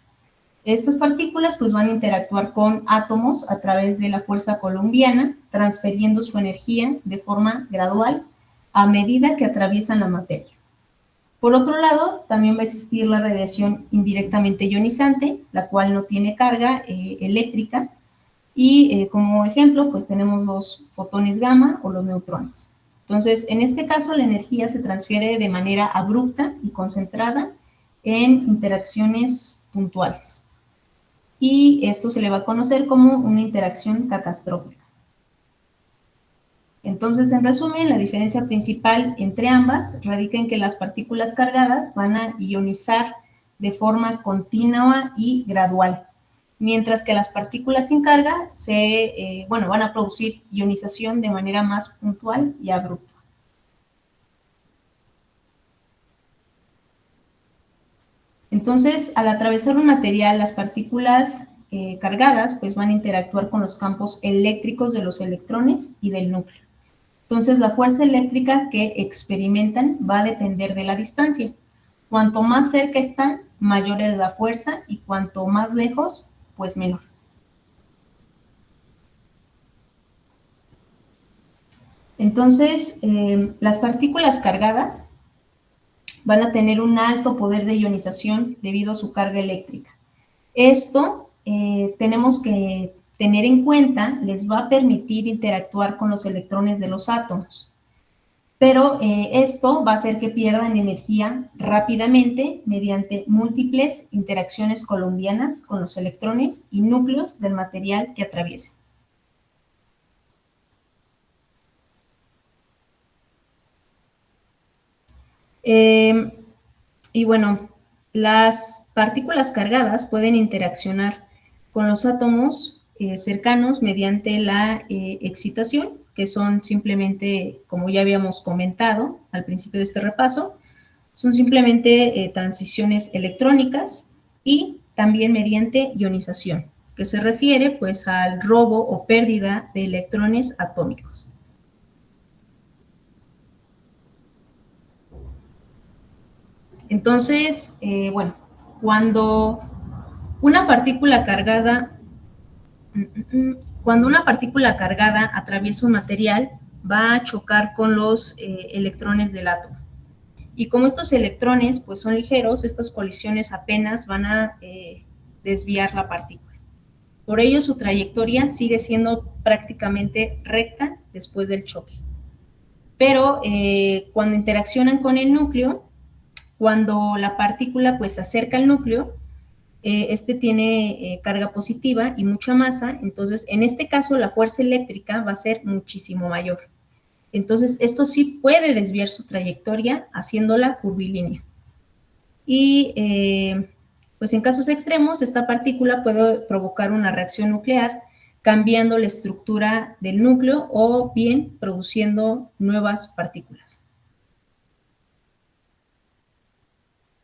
Estas partículas pues van a interactuar con átomos a través de la fuerza coulombiana, transfiriendo su energía de forma gradual a medida que atraviesan la materia. Por otro lado, también va a existir la radiación indirectamente ionizante, la cual no tiene carga eléctrica, y como ejemplo, pues tenemos los fotones gamma o los neutrones. Entonces, en este caso, la energía se transfiere de manera abrupta y concentrada en interacciones puntuales. Y esto se le va a conocer como una interacción catastrófica. Entonces, en resumen, la diferencia principal entre ambas radica en que las partículas cargadas van a ionizar de forma continua y gradual, mientras que las partículas sin carga van a producir ionización de manera más puntual y abrupta. Entonces, al atravesar un material, las partículas cargadas pues van a interactuar con los campos eléctricos de los electrones y del núcleo. Entonces, la fuerza eléctrica que experimentan va a depender de la distancia. Cuanto más cerca están, mayor es la fuerza, y cuanto más lejos, pues menor. Entonces, las partículas cargadas van a tener un alto poder de ionización debido a su carga eléctrica. Esto tenemos que tener en cuenta, les va a permitir interactuar con los electrones de los átomos. Pero esto va a hacer que pierdan energía rápidamente mediante múltiples interacciones coulombianas con los electrones y núcleos del material que atraviesen. Y bueno, las partículas cargadas pueden interaccionar con los átomos cercanos mediante la excitación, que son simplemente, como ya habíamos comentado al principio de este repaso, son simplemente transiciones electrónicas, y también mediante ionización, que se refiere pues al robo o pérdida de electrones atómicos. Entonces, bueno, cuando una partícula cargada atraviesa un material, va a chocar con los electrones del átomo. Y como estos electrones pues son ligeros, estas colisiones apenas van a desviar la partícula. Por ello, su trayectoria sigue siendo prácticamente recta después del choque. Pero cuando interaccionan con el núcleo, cuando la partícula pues se acerca al núcleo, Este tiene carga positiva y mucha masa, entonces en este caso la fuerza eléctrica va a ser muchísimo mayor. Entonces esto sí puede desviar su trayectoria haciéndola curvilínea. Y pues en casos extremos esta partícula puede provocar una reacción nuclear cambiando la estructura del núcleo o bien produciendo nuevas partículas.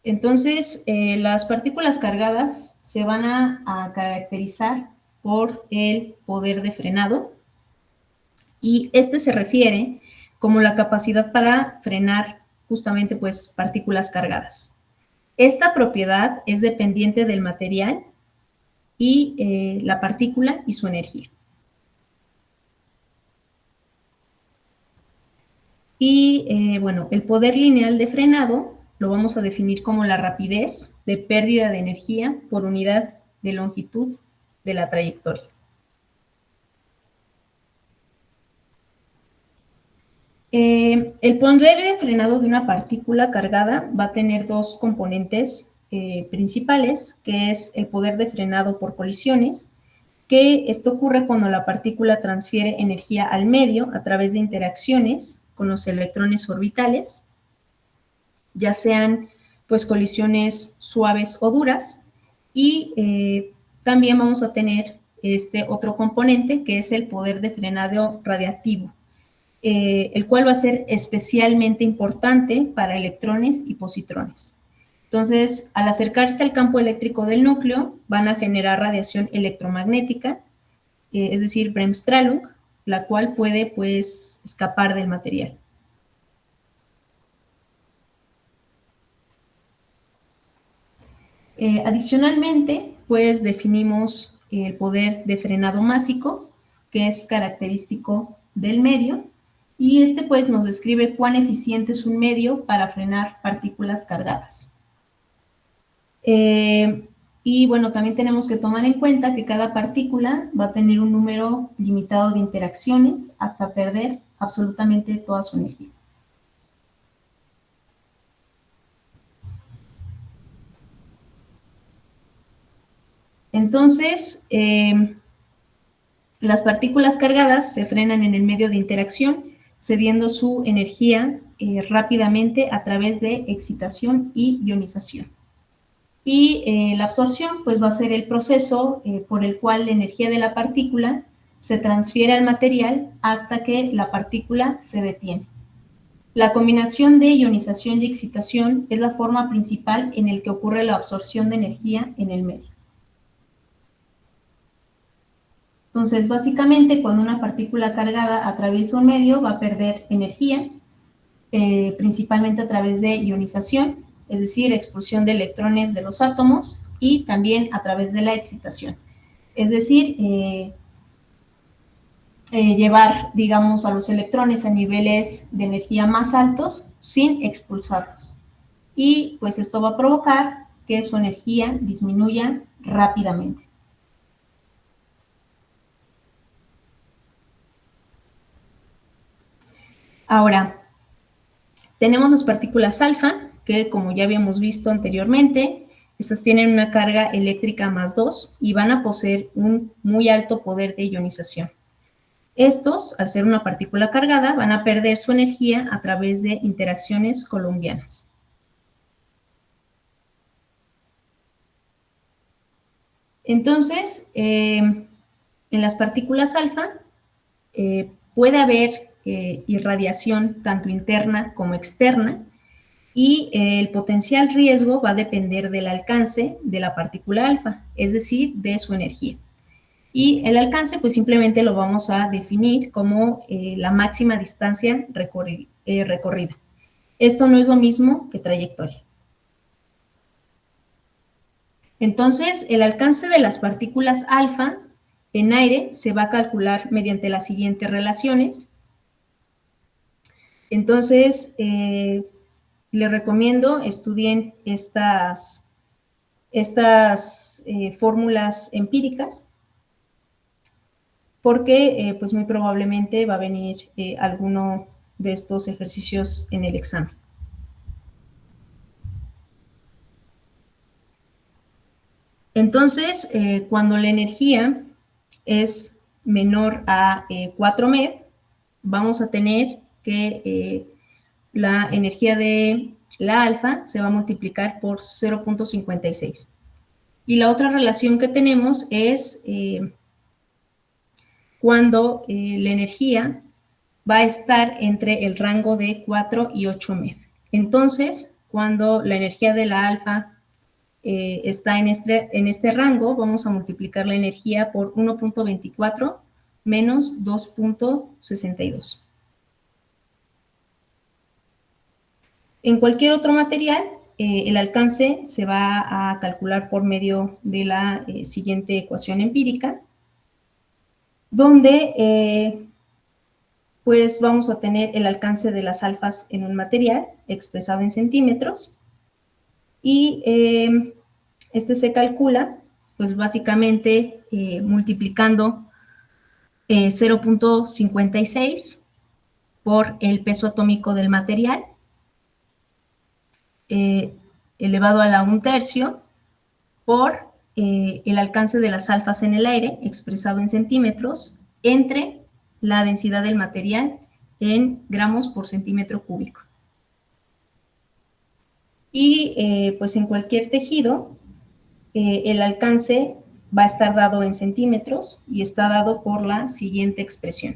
Entonces, las partículas cargadas se van a caracterizar por el poder de frenado y este se refiere como la capacidad para frenar justamente pues partículas cargadas. Esta propiedad es dependiente del material y la partícula y su energía. Y bueno, el poder lineal de frenado lo vamos a definir como la rapidez de pérdida de energía por unidad de longitud de la trayectoria. El poder de frenado de una partícula cargada va a tener dos componentes principales, que es el poder de frenado por colisiones, que esto ocurre cuando la partícula transfiere energía al medio a través de interacciones con los electrones orbitales, ya sean pues colisiones suaves o duras, y también vamos a tener este otro componente que es el poder de frenado radiativo, el cual va a ser especialmente importante para electrones y positrones. Entonces, al acercarse al campo eléctrico del núcleo, van a generar radiación electromagnética, es decir, Bremsstrahlung, la cual puede pues escapar del material. Adicionalmente, pues definimos el poder de frenado másico, que es característico del medio, y este pues nos describe cuán eficiente es un medio para frenar partículas cargadas. Y bueno, también tenemos que tomar en cuenta que cada partícula va a tener un número limitado de interacciones hasta perder absolutamente toda su energía. Entonces, las partículas cargadas se frenan en el medio de interacción, cediendo su energía rápidamente a través de excitación y ionización. Y la absorción pues va a ser el proceso por el cual la energía de la partícula se transfiere al material hasta que la partícula se detiene. La combinación de ionización y excitación es la forma principal en la que ocurre la absorción de energía en el medio. Entonces, básicamente, cuando una partícula cargada atraviesa un medio, va a perder energía, principalmente a través de ionización, es decir, expulsión de electrones de los átomos, y también a través de la excitación, es decir, llevar, digamos, a los electrones a niveles de energía más altos sin expulsarlos. Y pues esto va a provocar que su energía disminuya rápidamente. Ahora, tenemos las partículas alfa, que como ya habíamos visto anteriormente, estas tienen una carga eléctrica más 2 y van a poseer un muy alto poder de ionización. Estos, al ser una partícula cargada, van a perder su energía a través de interacciones coulombianas. Entonces, en las partículas alfa puede haber irradiación tanto interna como externa, y el potencial riesgo va a depender del alcance de la partícula alfa, es decir, de su energía. Y el alcance, pues simplemente lo vamos a definir como la máxima distancia recorrida. Esto no es lo mismo que trayectoria. Entonces, el alcance de las partículas alfa en aire se va a calcular mediante las siguientes relaciones. Entonces, les recomiendo estudien estas fórmulas empíricas, porque pues muy probablemente va a venir alguno de estos ejercicios en el examen. Entonces, cuando la energía es menor a 4 MeV, vamos a tener que la energía de la alfa se va a multiplicar por 0.56. Y la otra relación que tenemos es cuando la energía va a estar entre el rango de 4 y 8 MeV. Entonces, cuando la energía de la alfa está en este rango, vamos a multiplicar la energía por 1.24 menos 2.62. En cualquier otro material, el alcance se va a calcular por medio de la siguiente ecuación empírica, donde pues vamos a tener el alcance de las alfas en un material expresado en centímetros, y este se calcula pues básicamente multiplicando 0.56 por el peso atómico del material elevado a la 1/3 por el alcance de las alfas en el aire expresado en centímetros entre la densidad del material en gramos por centímetro cúbico. Y pues en cualquier tejido el alcance va a estar dado en centímetros y está dado por la siguiente expresión,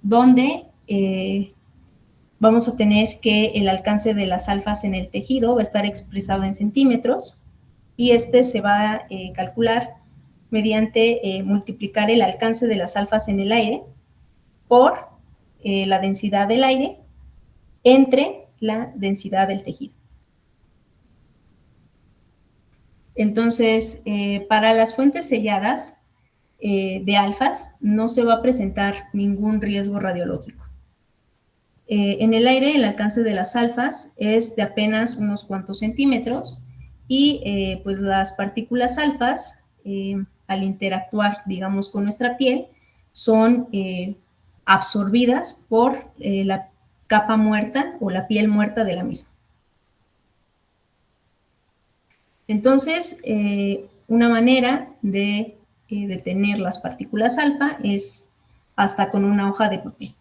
donde vamos a tener que el alcance de las alfas en el tejido va a estar expresado en centímetros, y este se va a calcular mediante multiplicar el alcance de las alfas en el aire por la densidad del aire entre la densidad del tejido. Entonces, para las fuentes selladas de alfas no se va a presentar ningún riesgo radiológico. En el aire el alcance de las alfas es de apenas unos cuantos centímetros, y pues las partículas alfas al interactuar, digamos, con nuestra piel, son absorbidas por la capa muerta o la piel muerta de la misma. Entonces, una manera de detener las partículas alfa es hasta con una hoja de papel.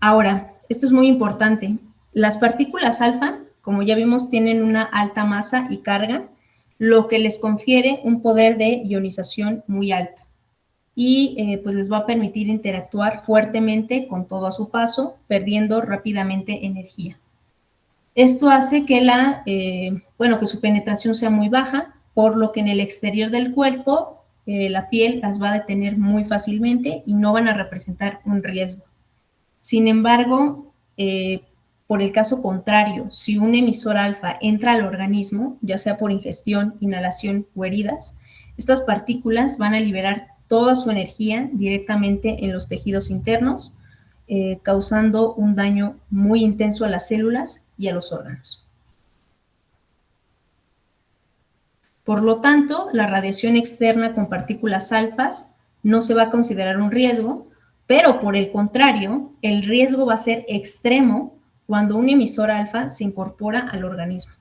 Ahora, esto es muy importante. Las partículas alfa, como ya vimos, tienen una alta masa y carga, lo que les confiere un poder de ionización muy alto, y pues les va a permitir interactuar fuertemente con todo a su paso, perdiendo rápidamente energía. Esto hace que que su penetración sea muy baja, por lo que en el exterior del cuerpo la piel las va a detener muy fácilmente y no van a representar un riesgo. Sin embargo, por el caso contrario, si un emisor alfa entra al organismo, ya sea por ingestión, inhalación o heridas, estas partículas van a liberar toda su energía directamente en los tejidos internos, causando un daño muy intenso a las células y a los órganos. Por lo tanto, la radiación externa con partículas alfas no se va a considerar un riesgo, pero por el contrario, el riesgo va a ser extremo cuando un emisor alfa se incorpora al organismo.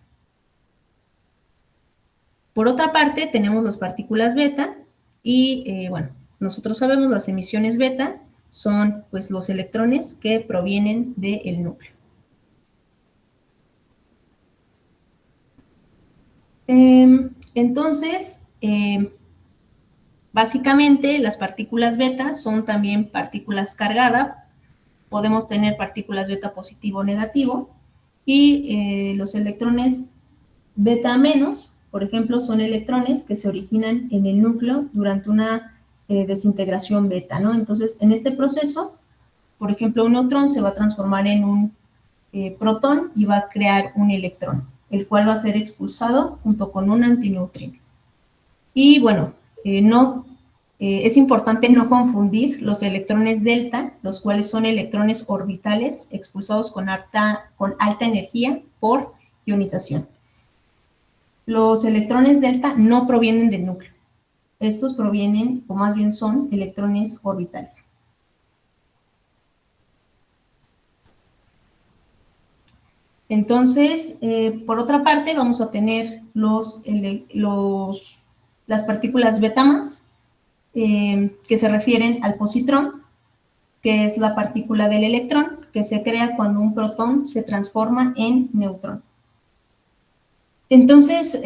Por otra parte, tenemos las partículas beta, y nosotros sabemos las emisiones beta son pues los electrones que provienen del núcleo. Entonces, básicamente las partículas beta son también partículas cargadas. Podemos tener partículas beta positivo o negativo, y los electrones beta menos, por ejemplo, son electrones que se originan en el núcleo durante una desintegración beta, ¿no? Entonces, en este proceso, por ejemplo, un neutrón se va a transformar en un protón y va a crear un electrón, el cual va a ser expulsado junto con un antineutrino. Y bueno, es importante no confundir los electrones delta, los cuales son electrones orbitales expulsados con alta energía por ionización. Los electrones delta no provienen del núcleo. Estos provienen, o más bien son, electrones orbitales. Entonces, por otra parte, vamos a tener las partículas beta más, que se refieren al positrón, que es la partícula del electrón, que se crea cuando un protón se transforma en neutrón. Entonces,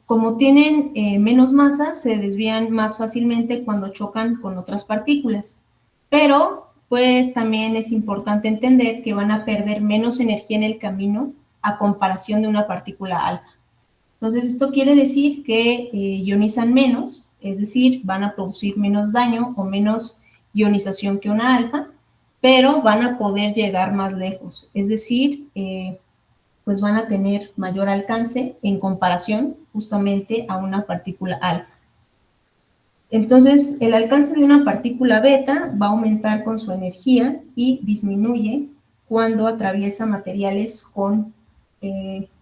como tienen menos masa, se desvían más fácilmente cuando chocan con otras partículas. Pero, pues también es importante entender que van a perder menos energía en el camino a comparación de una partícula alfa. Entonces, esto quiere decir que ionizan menos, es decir, van a producir menos daño o menos ionización que una alfa, pero van a poder llegar más lejos, es decir, pues van a tener mayor alcance en comparación justamente a una partícula alfa. Entonces, el alcance de una partícula beta va a aumentar con su energía y disminuye cuando atraviesa materiales con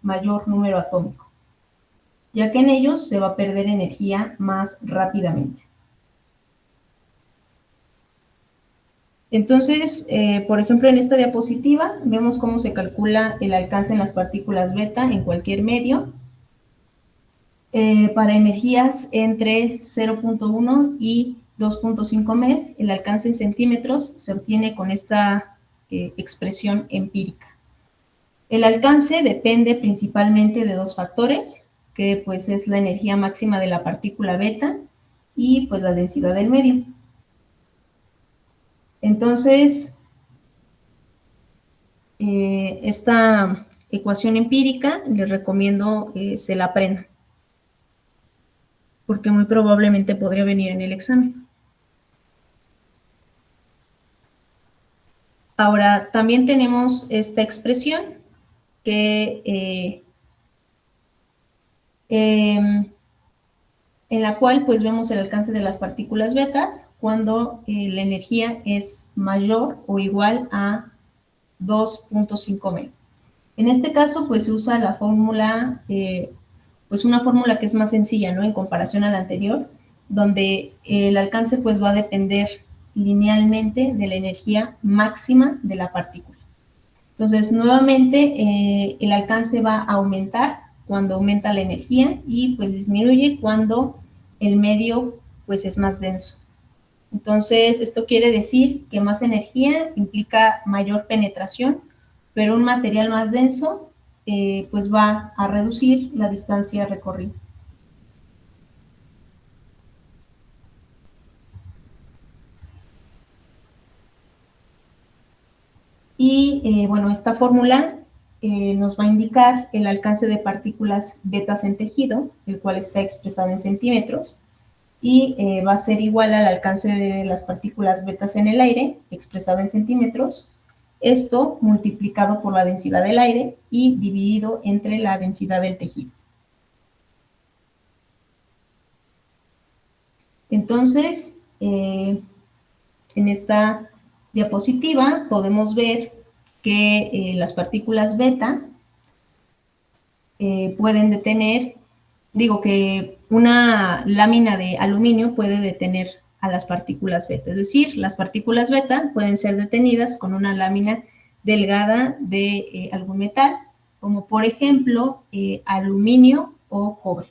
mayor número atómico, ya que en ellos se va a perder energía más rápidamente. Entonces, por ejemplo, en esta diapositiva vemos cómo se calcula el alcance en las partículas beta en cualquier medio. Para energías entre 0.1 y 2.5 MeV, el alcance en centímetros se obtiene con esta expresión empírica. El alcance depende principalmente de dos factores, que pues es la energía máxima de la partícula beta y pues la densidad del medio. Entonces, esta ecuación empírica les recomiendo se la aprendan, porque muy probablemente podría venir en el examen. Ahora, también tenemos esta expresión que en la cual pues vemos el alcance de las partículas betas cuando la energía es mayor o igual a 2.5 MeV. En este caso pues se usa la fórmula, pues una fórmula que es más sencilla, ¿no? En comparación a la anterior, donde el alcance pues va a depender linealmente de la energía máxima de la partícula. Entonces, nuevamente, el alcance va a aumentar cuando aumenta la energía y pues disminuye cuando el medio pues es más denso. Entonces, esto quiere decir que más energía implica mayor penetración, pero un material más denso pues va a reducir la distancia recorrida. Y bueno, esta fórmula nos va a indicar el alcance de partículas betas en tejido, el cual está expresado en centímetros, y va a ser igual al alcance de las partículas betas en el aire, expresado en centímetros, esto multiplicado por la densidad del aire y dividido entre la densidad del tejido. Entonces, en esta diapositiva podemos ver que las partículas beta pueden detener, digo que una lámina de aluminio puede detener a las partículas beta, es decir, las partículas beta pueden ser detenidas con una lámina delgada de algún metal, como por ejemplo aluminio o cobre.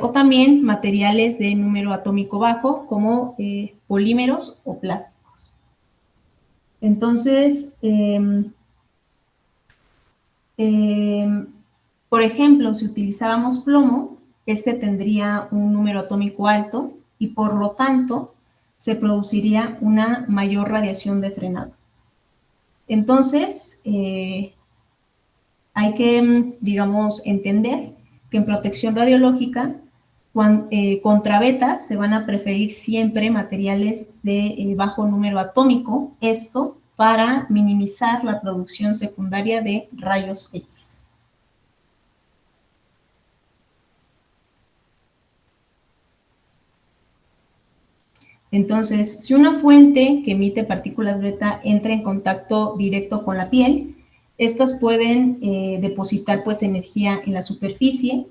O también materiales de número atómico bajo, como polímeros o plásticos. Entonces, por ejemplo, si utilizáramos plomo, este tendría un número atómico alto y por lo tanto se produciría una mayor radiación de frenado. Entonces, hay que, digamos, entender que en protección radiológica, contra betas se van a preferir siempre materiales de bajo número atómico, esto para minimizar la producción secundaria de rayos X. Entonces, si una fuente que emite partículas beta entra en contacto directo con la piel, estas pueden depositar pues energía en la superficie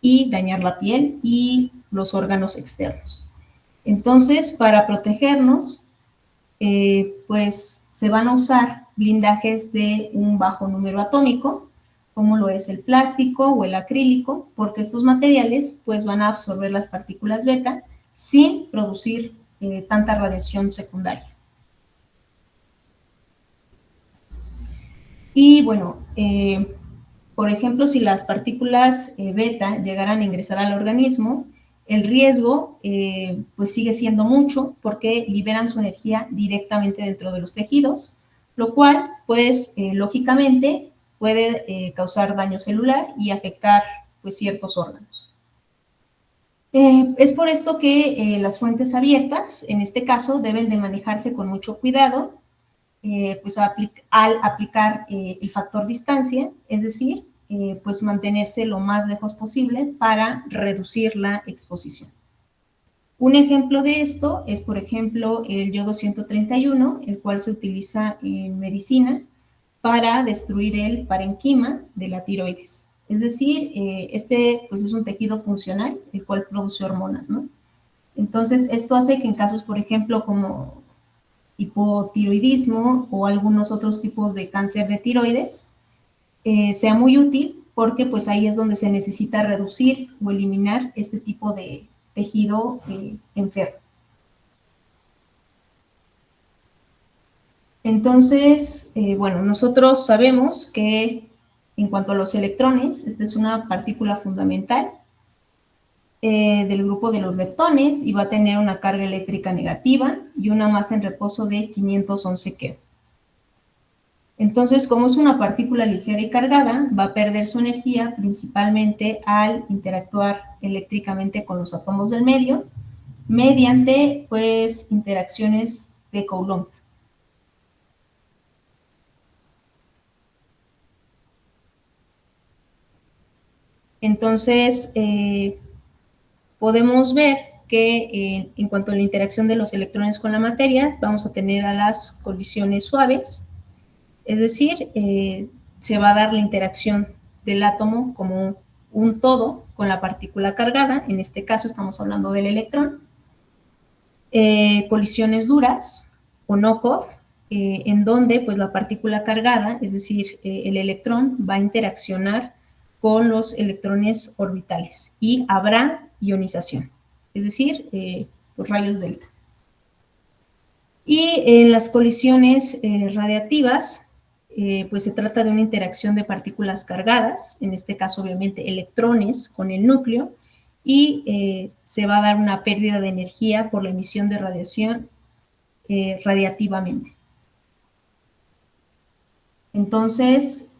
y dañar la piel y los órganos externos. Entonces, para protegernos, pues se van a usar blindajes de un bajo número atómico, como lo es el plástico o el acrílico, porque estos materiales pues van a absorber las partículas beta sin producir tanta radiación secundaria. Y bueno, por ejemplo, si las partículas beta llegaran a ingresar al organismo, el riesgo pues sigue siendo mucho porque liberan su energía directamente dentro de los tejidos, lo cual pues lógicamente puede causar daño celular y afectar pues ciertos órganos. Es por esto que las fuentes abiertas, en este caso, deben de manejarse con mucho cuidado, pues al aplicar el factor distancia, es decir, pues mantenerse lo más lejos posible para reducir la exposición. Un ejemplo de esto es, por ejemplo, el yodo 131, el cual se utiliza en medicina para destruir el parenquima de la tiroides. Es decir, este pues es un tejido funcional, el cual produce hormonas, ¿no? Entonces, esto hace que en casos, por ejemplo, como hipotiroidismo o algunos otros tipos de cáncer de tiroides, sea muy útil porque pues ahí es donde se necesita reducir o eliminar este tipo de tejido enfermo. Entonces, bueno, nosotros sabemos que en cuanto a los electrones, esta es una partícula fundamental del grupo de los leptones y va a tener una carga eléctrica negativa y una masa en reposo de 511 keV. Entonces, como es una partícula ligera y cargada, va a perder su energía principalmente al interactuar eléctricamente con los átomos del medio mediante, pues, interacciones de Coulomb. Entonces, podemos ver que en cuanto a la interacción de los electrones con la materia, vamos a tener a las colisiones suaves, es decir, se va a dar la interacción del átomo como un todo con la partícula cargada, en este caso estamos hablando del electrón, colisiones duras o knock-off, en donde pues la partícula cargada, es decir, el electrón va a interaccionar con los electrones orbitales y habrá ionización, es decir, pues rayos delta. Y en las colisiones radiactivas, pues se trata de una interacción de partículas cargadas, en este caso obviamente electrones con el núcleo, y se va a dar una pérdida de energía por la emisión de radiación radiativamente. Entonces,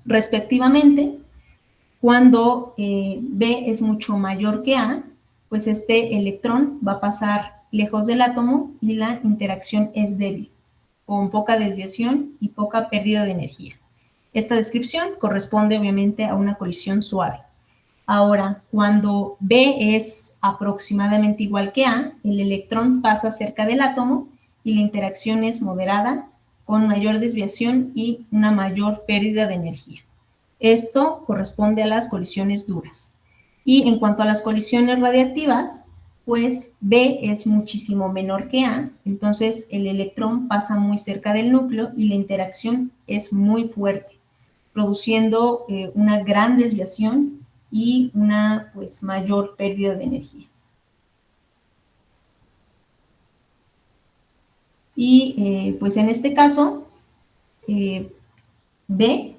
respectivamente, cuando B es mucho mayor que A, pues este electrón va a pasar lejos del átomo y la interacción es débil, con poca desviación y poca pérdida de energía. Esta descripción corresponde obviamente a una colisión suave. Ahora, cuando B es aproximadamente igual que A, el electrón pasa cerca del átomo y la interacción es moderada, con mayor desviación y una mayor pérdida de energía. Esto corresponde a las colisiones duras. Y en cuanto a las colisiones radiactivas, pues B es muchísimo menor que A, entonces el electrón pasa muy cerca del núcleo y la interacción es muy fuerte, produciendo una gran desviación y una pues mayor pérdida de energía. Y pues en este caso, B,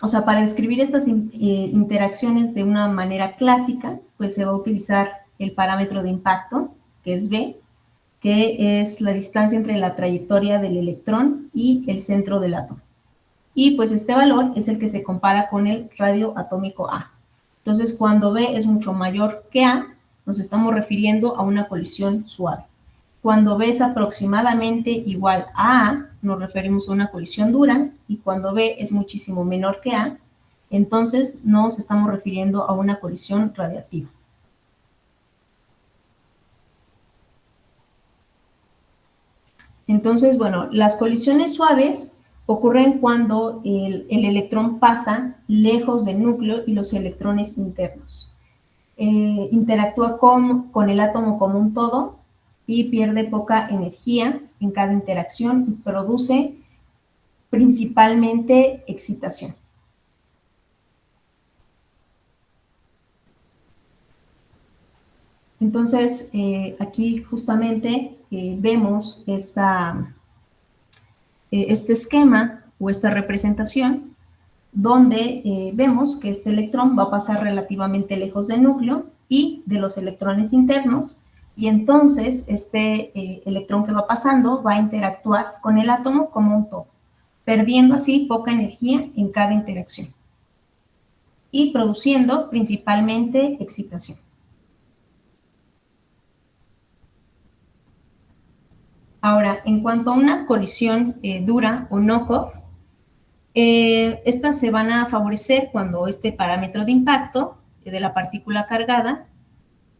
o sea, para describir estas interacciones de una manera clásica, pues se va a utilizar el parámetro de impacto, que es B, que es la distancia entre la trayectoria del electrón y el centro del átomo. Y pues este valor es el que se compara con el radio atómico A. Entonces, cuando B es mucho mayor que A, nos estamos refiriendo a una colisión suave. Cuando B es aproximadamente igual a A, nos referimos a una colisión dura, y cuando B es muchísimo menor que A, entonces nos estamos refiriendo a una colisión radiactiva. Entonces, bueno, las colisiones suaves ocurren cuando el electrón pasa lejos del núcleo y los electrones internos. Interactúa con el átomo como un todo y pierde poca energía en cada interacción y produce principalmente excitación. Entonces, aquí justamente vemos este esquema o esta representación donde vemos que este electrón va a pasar relativamente lejos del núcleo y de los electrones internos, y entonces este electrón que va pasando va a interactuar con el átomo como un todo, perdiendo así poca energía en cada interacción y produciendo principalmente excitación. Ahora, en cuanto a una colisión dura o knock-off, estas se van a favorecer cuando este parámetro de impacto de la partícula cargada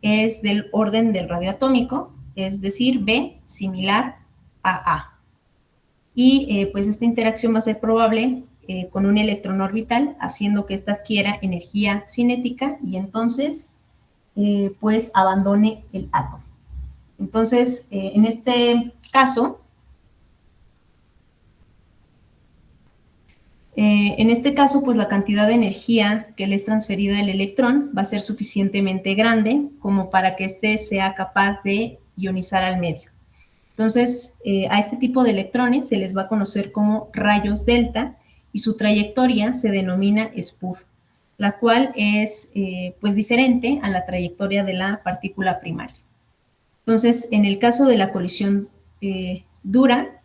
es del orden del radioatómico, es decir, B similar a A. Y pues esta interacción va a ser probable con un electrón orbital, haciendo que ésta adquiera energía cinética y entonces pues abandone el átomo. Entonces, en este caso, pues la cantidad de energía que le es transferida al electrón va a ser suficientemente grande como para que éste sea capaz de ionizar al medio. Entonces, a este tipo de electrones se les va a conocer como rayos delta y su trayectoria se denomina SPUR, la cual es pues diferente a la trayectoria de la partícula primaria. Entonces, en el caso de la colisión dura,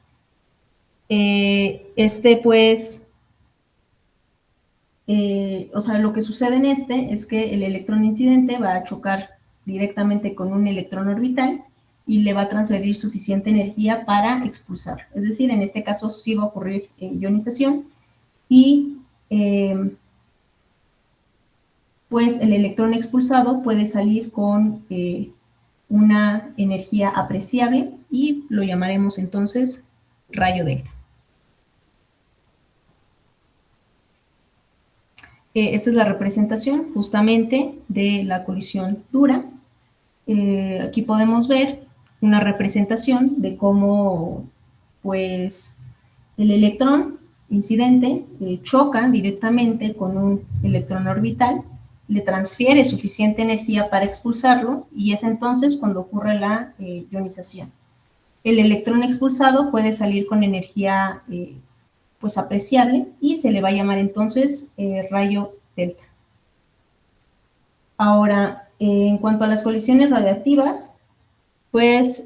lo que sucede en es que el electrón incidente va a chocar directamente con un electrón orbital y le va a transferir suficiente energía para expulsarlo. Es decir, en este caso sí va a ocurrir ionización y pues el electrón expulsado puede salir con una energía apreciable y lo llamaremos entonces rayo delta. Esta es la representación justamente de la colisión dura. Aquí podemos ver una representación de cómo pues, el electrón incidente choca directamente con un electrón orbital, le transfiere suficiente energía para expulsarlo y es entonces cuando ocurre la ionización. El electrón expulsado puede salir con energía pues apreciable y se le va a llamar entonces rayo delta. Ahora, en cuanto a las colisiones radiactivas, pues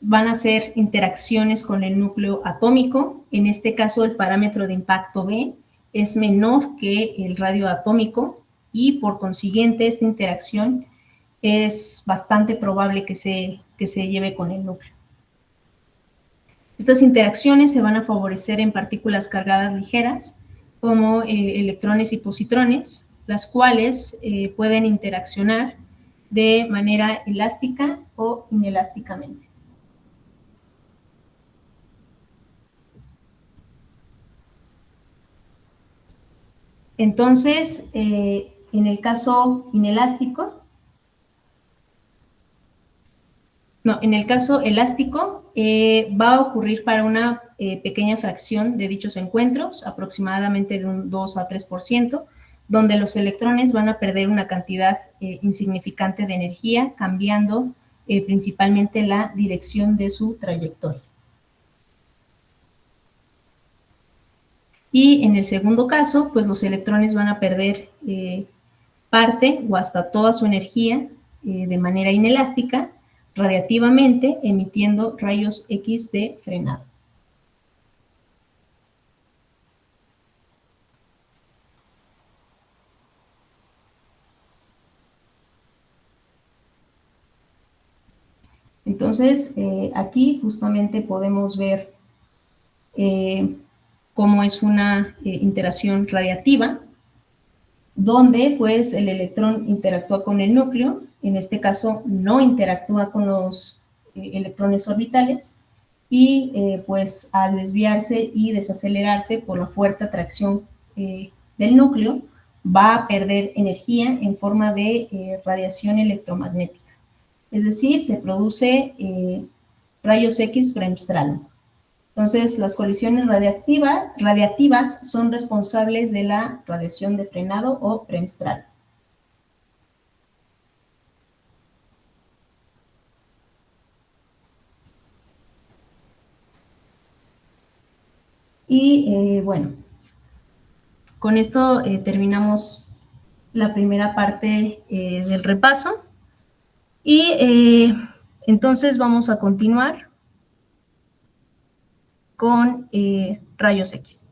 van a ser interacciones con el núcleo atómico. En este caso, el parámetro de impacto B es menor que el radio atómico y por consiguiente esta interacción es bastante probable que se lleve con el núcleo. Estas interacciones se van a favorecer en partículas cargadas ligeras como electrones y positrones, las cuales pueden interaccionar de manera elástica o inelásticamente. Entonces, en el caso inelástico, en el caso elástico, va a ocurrir para una pequeña fracción de dichos encuentros, aproximadamente de un 2 a 3%, donde los electrones van a perder una cantidad insignificante de energía, cambiando principalmente la dirección de su trayectoria. Y en el segundo caso, pues los electrones van a perder parte o hasta toda su energía de manera inelástica, radiativamente, emitiendo rayos X de frenado. Entonces, aquí justamente podemos ver cómo es una interacción radiativa, donde pues el electrón interactúa con el núcleo, en este caso no interactúa con los electrones orbitales, y pues al desviarse y desacelerarse por la fuerte atracción del núcleo, va a perder energía en forma de radiación electromagnética. es decir, se produce rayos X Bremsstrahlung. Entonces, las colisiones radiactivas son responsables de la radiación de frenado o Bremsstrahlung. Y bueno, con esto terminamos la primera parte del repaso. Y entonces vamos a continuar con rayos X.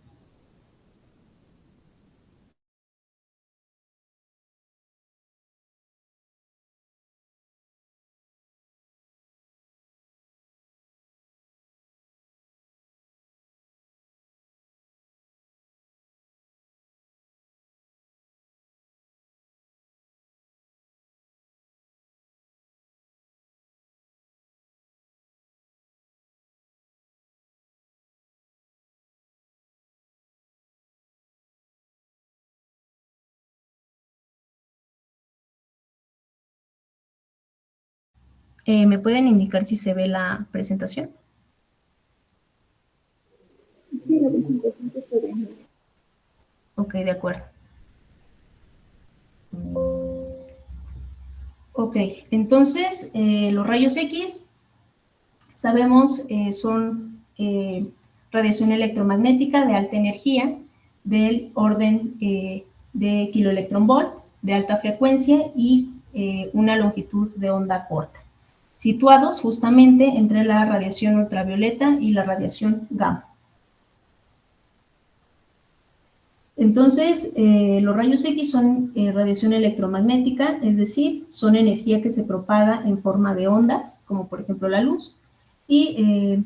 ¿Me pueden indicar si se ve la presentación? Sí, la presentación está bien. Ok, de acuerdo. Ok, entonces los rayos X, sabemos, son radiación electromagnética de alta energía del orden de kiloelectronvolt, de alta frecuencia y una longitud de onda corta, situados justamente entre la radiación ultravioleta y la radiación gamma. Entonces, los rayos X son radiación electromagnética, es decir, son energía que se propaga en forma de ondas, como por ejemplo la luz, y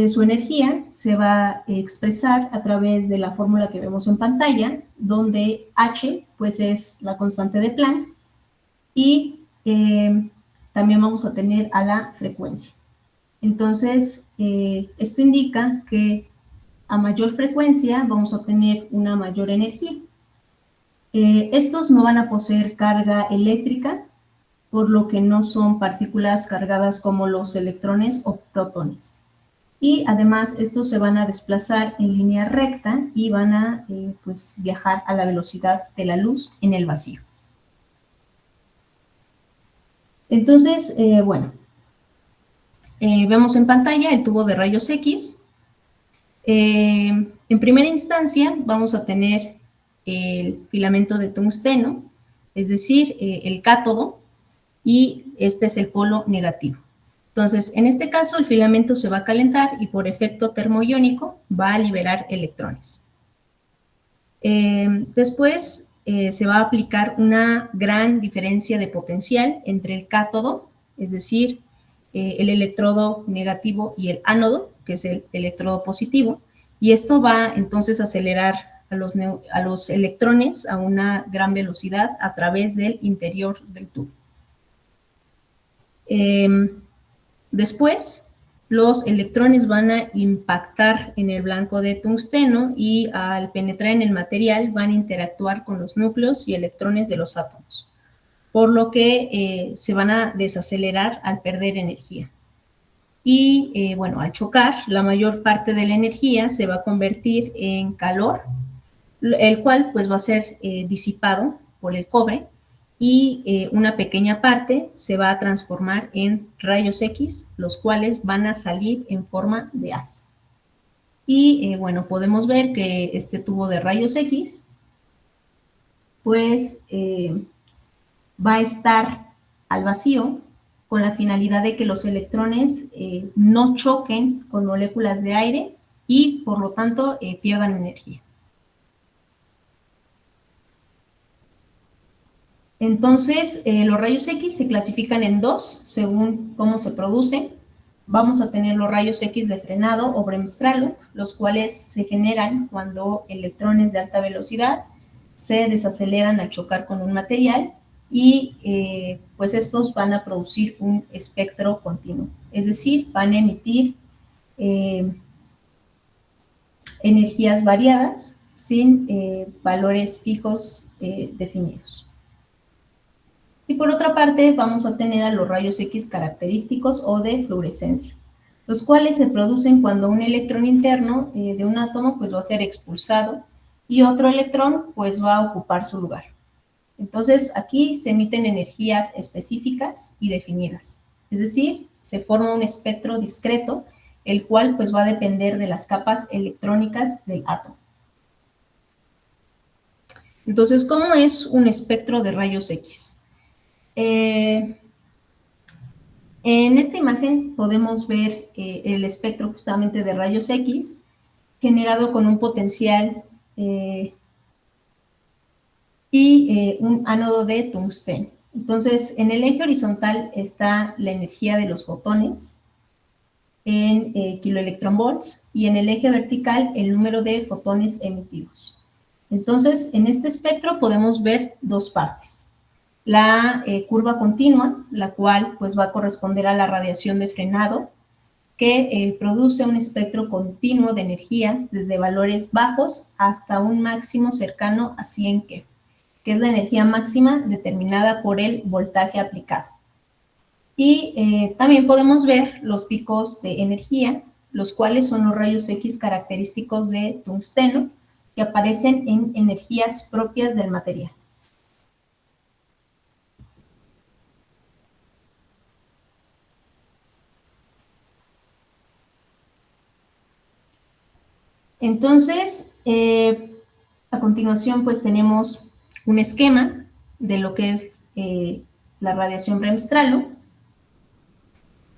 su energía se va a expresar a través de la fórmula que vemos en pantalla, donde H pues, es la constante de Planck, y también vamos a tener a la frecuencia. Entonces, esto indica que a mayor frecuencia vamos a tener una mayor energía. Estos no van a poseer carga eléctrica, por lo que no son partículas cargadas como los electrones o protones. Y además estos se van a desplazar en línea recta y van a pues, viajar a la velocidad de la luz en el vacío. Entonces, bueno, vemos en pantalla el tubo de rayos X. En primera instancia vamos a tener el filamento de tungsteno, es decir, el cátodo, y este es el polo negativo. Entonces, en este caso, el filamento se va a calentar y por efecto termoiónico va a liberar electrones. Después se va a aplicar una gran diferencia de potencial entre el cátodo, es decir, el electrodo negativo y el ánodo, que es el electrodo positivo, y esto va entonces a acelerar a los electrones a una gran velocidad a través del interior del tubo. Después, los electrones van a impactar en el blanco de tungsteno y al penetrar en el material van a interactuar con los núcleos y electrones de los átomos, por lo que se van a desacelerar al perder energía. Y bueno, al chocar, la mayor parte de la energía se va a convertir en calor, el cual pues va a ser disipado por el cobre, y una pequeña parte se va a transformar en rayos X, los cuales van a salir en forma de haz. Y bueno, podemos ver que este tubo de rayos X pues va a estar al vacío con la finalidad de que los electrones no choquen con moléculas de aire y por lo tanto pierdan energía. Entonces, los rayos X se clasifican en dos según cómo se producen. Vamos a tener los rayos X de frenado o Bremsstrahlung, los cuales se generan cuando electrones de alta velocidad se desaceleran al chocar con un material y pues estos van a producir un espectro continuo, es decir, van a emitir energías variadas sin valores fijos definidos. Y por otra parte, vamos a tener a los rayos X característicos o de fluorescencia, los cuales se producen cuando un electrón interno de un átomo pues va a ser expulsado y otro electrón pues va a ocupar su lugar. Entonces, aquí se emiten energías específicas y definidas, es decir, se forma un espectro discreto, el cual pues va a depender de las capas electrónicas del átomo. Entonces, ¿cómo es un espectro de rayos X? En esta imagen podemos ver el espectro justamente de rayos X generado con un potencial y un ánodo de tungsteno. Entonces, en el eje horizontal está la energía de los fotones en kiloelectronvolts y en el eje vertical el número de fotones emitidos. Entonces, en este espectro podemos ver dos partes. La curva continua, la cual pues va a corresponder a la radiación de frenado, que produce un espectro continuo de energías desde valores bajos hasta un máximo cercano a 100 keV, que es la energía máxima determinada por el voltaje aplicado. Y también podemos ver los picos de energía, los cuales son los rayos X característicos de tungsteno, que aparecen en energías propias del material. Entonces, a continuación, pues tenemos un esquema de lo que es la radiación Bremsstrahlung.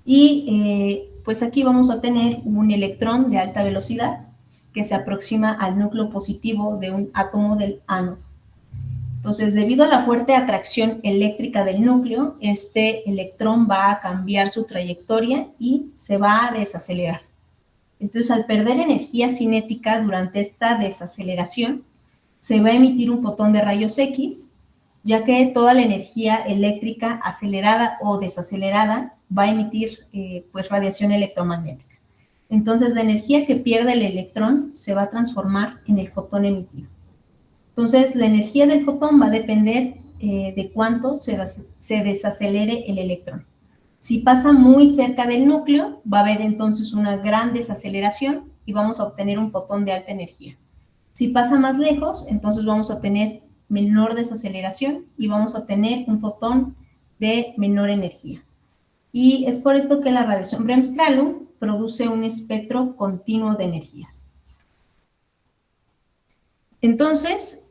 Y pues aquí vamos a tener un electrón de alta velocidad que se aproxima al núcleo positivo de un átomo del ánodo. Entonces, debido a la fuerte atracción eléctrica del núcleo, este electrón va a cambiar su trayectoria y se va a desacelerar. Entonces, al perder energía cinética durante esta desaceleración, se va a emitir un fotón de rayos X, ya que toda la energía eléctrica acelerada o desacelerada va a emitir pues radiación electromagnética. Entonces, la energía que pierde el electrón se va a transformar en el fotón emitido. Entonces, la energía del fotón va a depender de cuánto se desacelere el electrón. Si pasa muy cerca del núcleo, va a haber entonces una gran desaceleración y vamos a obtener un fotón de alta energía. Si pasa más lejos, entonces vamos a tener menor desaceleración y vamos a tener un fotón de menor energía. Y es por esto que la radiación Bremsstrahlung produce un espectro continuo de energías. Entonces,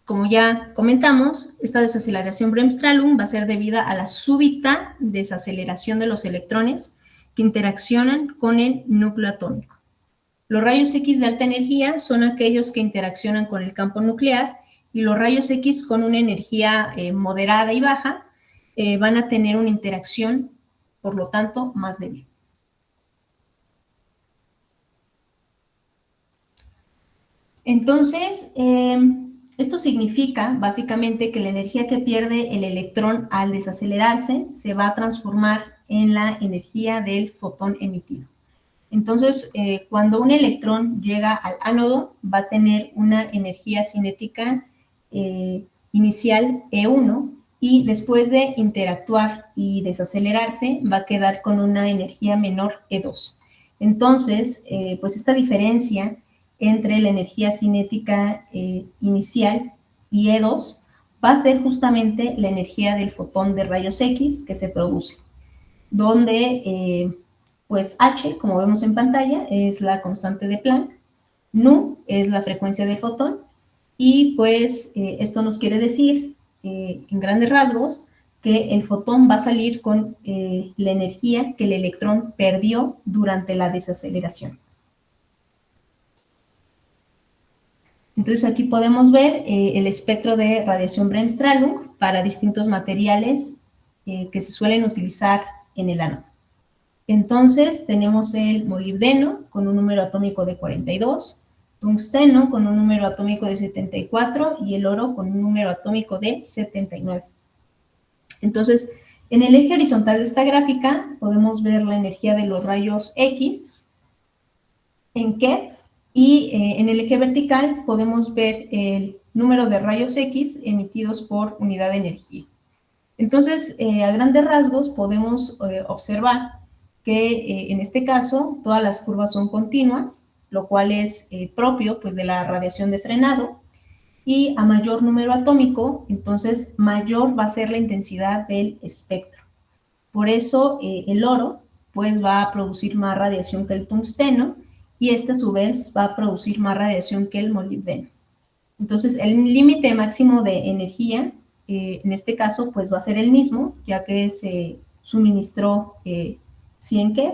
como ya comentamos, esta desaceleración Bremsstrahlung va a ser debida a la súbita desaceleración de los electrones que interaccionan con el núcleo atómico. Los rayos X de alta energía son aquellos que interaccionan con el campo nuclear y los rayos X con una energía moderada y baja van a tener una interacción, por lo tanto, más débil. Entonces, esto significa básicamente que la energía que pierde el electrón al desacelerarse se va a transformar en la energía del fotón emitido. Entonces, cuando un electrón llega al ánodo, va a tener una energía cinética inicial E1 y después de interactuar y desacelerarse, va a quedar con una energía menor E2. Entonces, pues esta diferencia entre la energía cinética inicial y E2 va a ser justamente la energía del fotón de rayos X que se produce, donde pues H, como vemos en pantalla, es la constante de Planck, nu es la frecuencia del fotón, y pues esto nos quiere decir, en grandes rasgos, que el fotón va a salir con la energía que el electrón perdió durante la desaceleración. Entonces aquí podemos ver el espectro de radiación Bremsstrahlung para distintos materiales que se suelen utilizar en el ánodo. Entonces tenemos el molibdeno con un número atómico de 42, tungsteno con un número atómico de 74 y el oro con un número atómico de 79. Entonces, en el eje horizontal de esta gráfica podemos ver la energía de los rayos X en keV y en el eje vertical podemos ver el número de rayos X emitidos por unidad de energía. Entonces, a grandes rasgos podemos observar que en este caso todas las curvas son continuas, lo cual es propio pues, de la radiación de frenado, y a mayor número atómico, entonces mayor va a ser la intensidad del espectro. Por eso el oro pues va a producir más radiación que el tungsteno y este a su vez va a producir más radiación que el molibdeno. Entonces el límite máximo de energía en este caso pues va a ser el mismo, ya que se suministró 100 keV,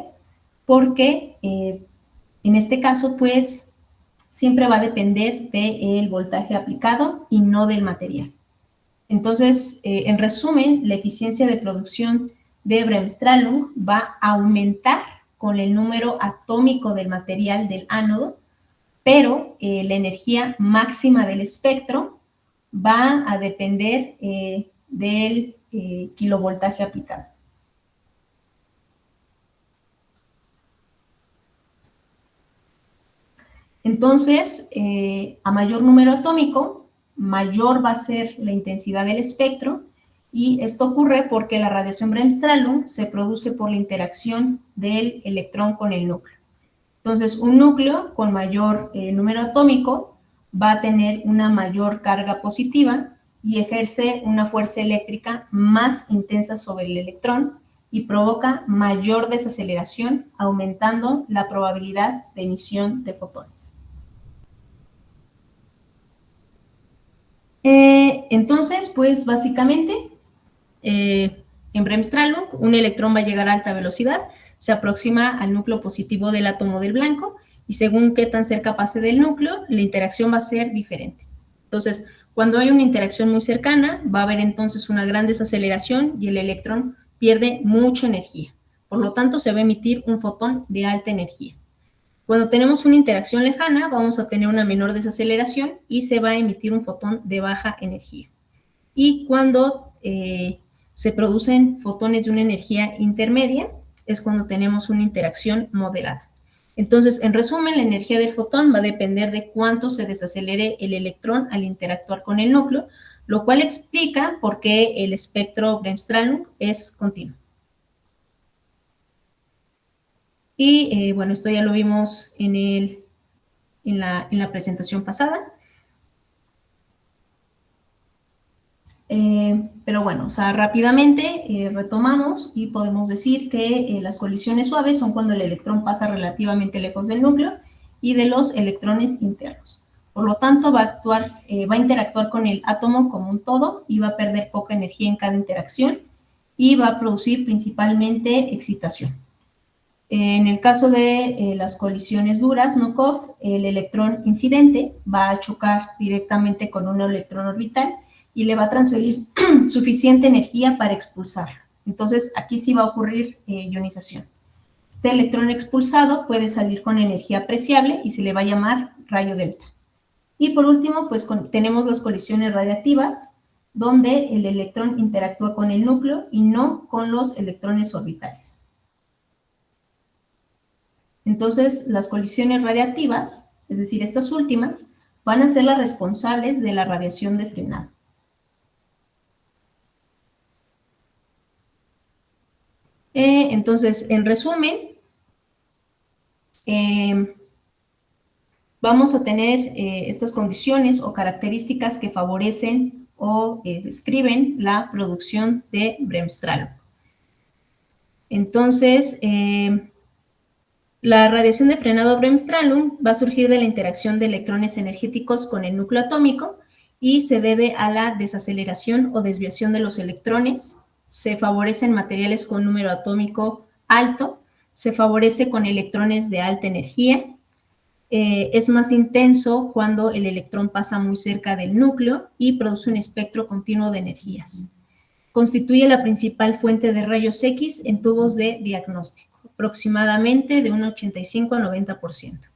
porque en este caso pues siempre va a depender del voltaje aplicado y no del material. Entonces, en resumen, la eficiencia de producción de Bremsstrahlung va a aumentar con el número atómico del material del ánodo, pero la energía máxima del espectro va a depender del kilovoltaje aplicado. Entonces, a mayor número atómico, mayor va a ser la intensidad del espectro, y esto ocurre porque la radiación Bremsstrahlung se produce por la interacción del electrón con el núcleo. Entonces, un núcleo con mayor número atómico va a tener una mayor carga positiva y ejerce una fuerza eléctrica más intensa sobre el electrón y provoca mayor desaceleración, aumentando la probabilidad de emisión de fotones. Entonces, pues básicamente, en Bremsstrahlung, un electrón va a llegar a alta velocidad, se aproxima al núcleo positivo del átomo del blanco y según qué tan cerca pase del núcleo, la interacción va a ser diferente. Entonces, cuando hay una interacción muy cercana, va a haber entonces una gran desaceleración y el electrón pierde mucha energía. Por lo tanto, se va a emitir un fotón de alta energía. Cuando tenemos una interacción lejana, vamos a tener una menor desaceleración y se va a emitir un fotón de baja energía. Y cuando se producen fotones de una energía intermedia, es cuando tenemos una interacción moderada. Entonces, en resumen, la energía del fotón va a depender de cuánto se desacelere el electrón al interactuar con el núcleo, lo cual explica por qué el espectro Bremsstrahlung es continuo. Y bueno, esto ya lo vimos en la presentación pasada. Pero bueno, o sea, rápidamente retomamos y podemos decir que las colisiones suaves son cuando el electrón pasa relativamente lejos del núcleo y de los electrones internos. Por lo tanto, va a interactuar con el átomo como un todo y va a perder poca energía en cada interacción y va a producir principalmente excitación. En el caso de las colisiones duras, Knock-off, el electrón incidente va a chocar directamente con un electrón orbital y le va a transferir suficiente energía para expulsarlo. Entonces, aquí sí va a ocurrir ionización. Este electrón expulsado puede salir con energía apreciable y se le va a llamar rayo delta. Y por último, pues tenemos las colisiones radiativas, donde el electrón interactúa con el núcleo y no con los electrones orbitales. Entonces, las colisiones radiativas, es decir, estas últimas, van a ser las responsables de la radiación de frenado. Entonces, en resumen, vamos a tener estas condiciones o características que favorecen o describen la producción de Bremsstrahlung. Entonces, la radiación de frenado Bremsstrahlung va a surgir de la interacción de electrones energéticos con el núcleo atómico y se debe a la desaceleración o desviación de los electrones. Se favorecen materiales con número atómico alto, se favorece con electrones de alta energía, es más intenso cuando el electrón pasa muy cerca del núcleo y produce un espectro continuo de energías. Constituye la principal fuente de rayos X en tubos de diagnóstico, aproximadamente de un 85 a 90%.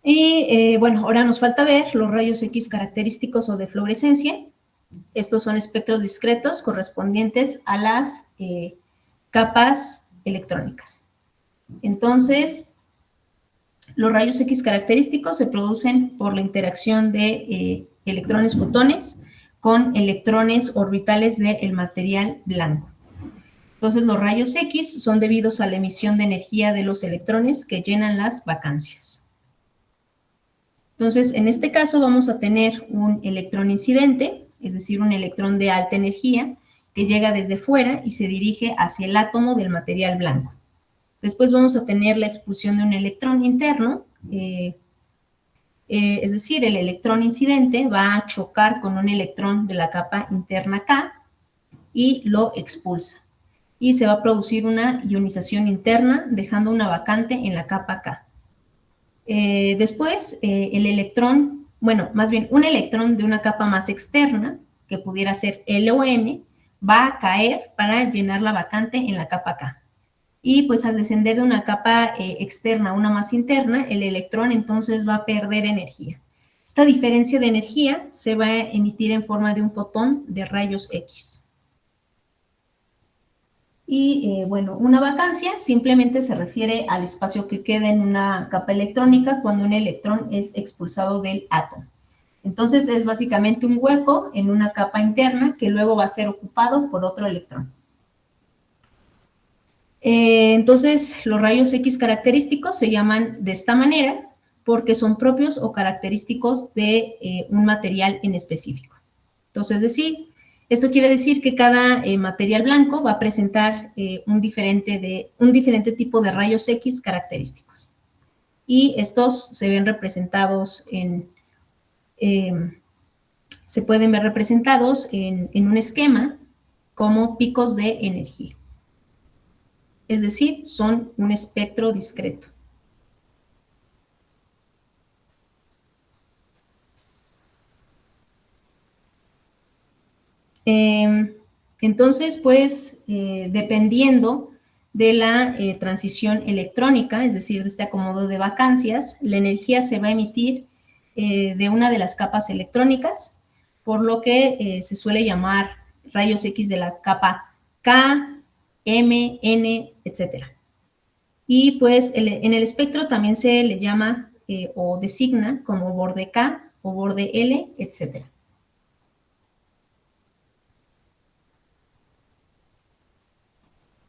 Y bueno, ahora nos falta ver los rayos X característicos o de fluorescencia. Estos son espectros discretos correspondientes a las capas electrónicas. Entonces, los rayos X característicos se producen por la interacción de electrones-fotones con electrones orbitales del material blanco. Entonces, los rayos X son debidos a la emisión de energía de los electrones que llenan las vacancias. Entonces, en este caso vamos a tener un electrón incidente, es decir, un electrón de alta energía, que llega desde fuera y se dirige hacia el átomo del material blanco. Después vamos a tener la expulsión de un electrón interno, es decir, el electrón incidente va a chocar con un electrón de la capa interna K y lo expulsa. Y se va a producir una ionización interna, dejando una vacante en la capa K. Después, el electrón, bueno, más bien un electrón de una capa más externa, que pudiera ser L o M, va a caer para llenar la vacante en la capa K. Y pues al descender de una capa externa a una más interna, el electrón entonces va a perder energía. Esta diferencia de energía se va a emitir en forma de un fotón de rayos X. Y bueno, una vacancia simplemente se refiere al espacio que queda en una capa electrónica cuando un electrón es expulsado del átomo. Entonces es básicamente un hueco en una capa interna que luego va a ser ocupado por otro electrón. Entonces, los rayos X característicos se llaman de esta manera porque son propios o característicos de un material en específico. Entonces, esto quiere decir que cada material blanco va a presentar un diferente tipo de rayos X característicos. Y estos se ven representados se pueden ver representados en un esquema como picos de energía. Es decir, son un espectro discreto. Entonces, pues, dependiendo de la transición electrónica, es decir, de este acomodo de vacancias, la energía se va a emitir de una de las capas electrónicas, por lo que se suele llamar rayos X de la capa K, M, N, etc. Y pues en el espectro también se le llama o designa como borde K o borde L, etc.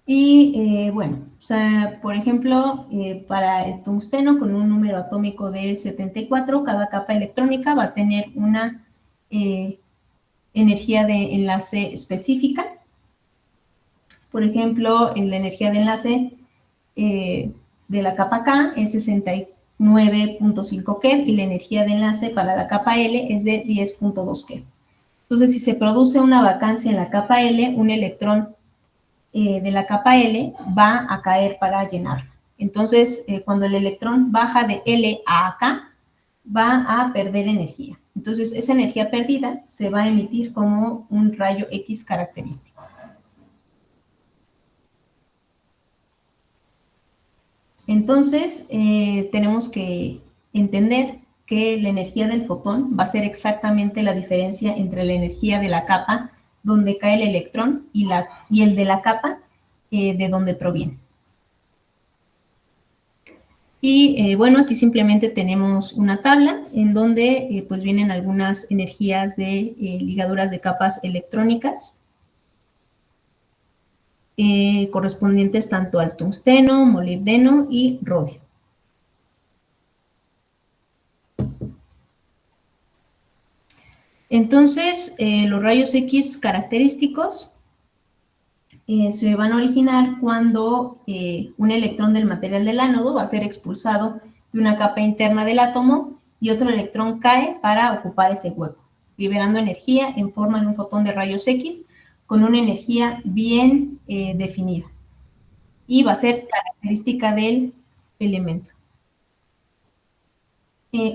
Y bueno, o sea, por ejemplo, para el tungsteno con un número atómico de 74, cada capa electrónica va a tener una energía de enlace específica. Por ejemplo, la energía de enlace de la capa K es 69.5 keV y la energía de enlace para la capa L es de 10.2 keV. Entonces, si se produce una vacancia en la capa L, un electrón de la capa L va a caer para llenarla. Entonces, cuando el electrón baja de L a K, va a perder energía. Entonces, esa energía perdida se va a emitir como un rayo X característico. Entonces, tenemos que entender que la energía del fotón va a ser exactamente la diferencia entre la energía de la capa donde cae el electrón y el de la capa de donde proviene. Y bueno, aquí simplemente tenemos una tabla en donde pues vienen algunas energías de ligaduras de capas electrónicas correspondientes tanto al tungsteno, molibdeno y rodio. Entonces, los rayos X característicos se van a originar cuando un electrón del material del ánodo va a ser expulsado de una capa interna del átomo y otro electrón cae para ocupar ese hueco, liberando energía en forma de un fotón de rayos X con una energía bien definida. Y va a ser característica del elemento.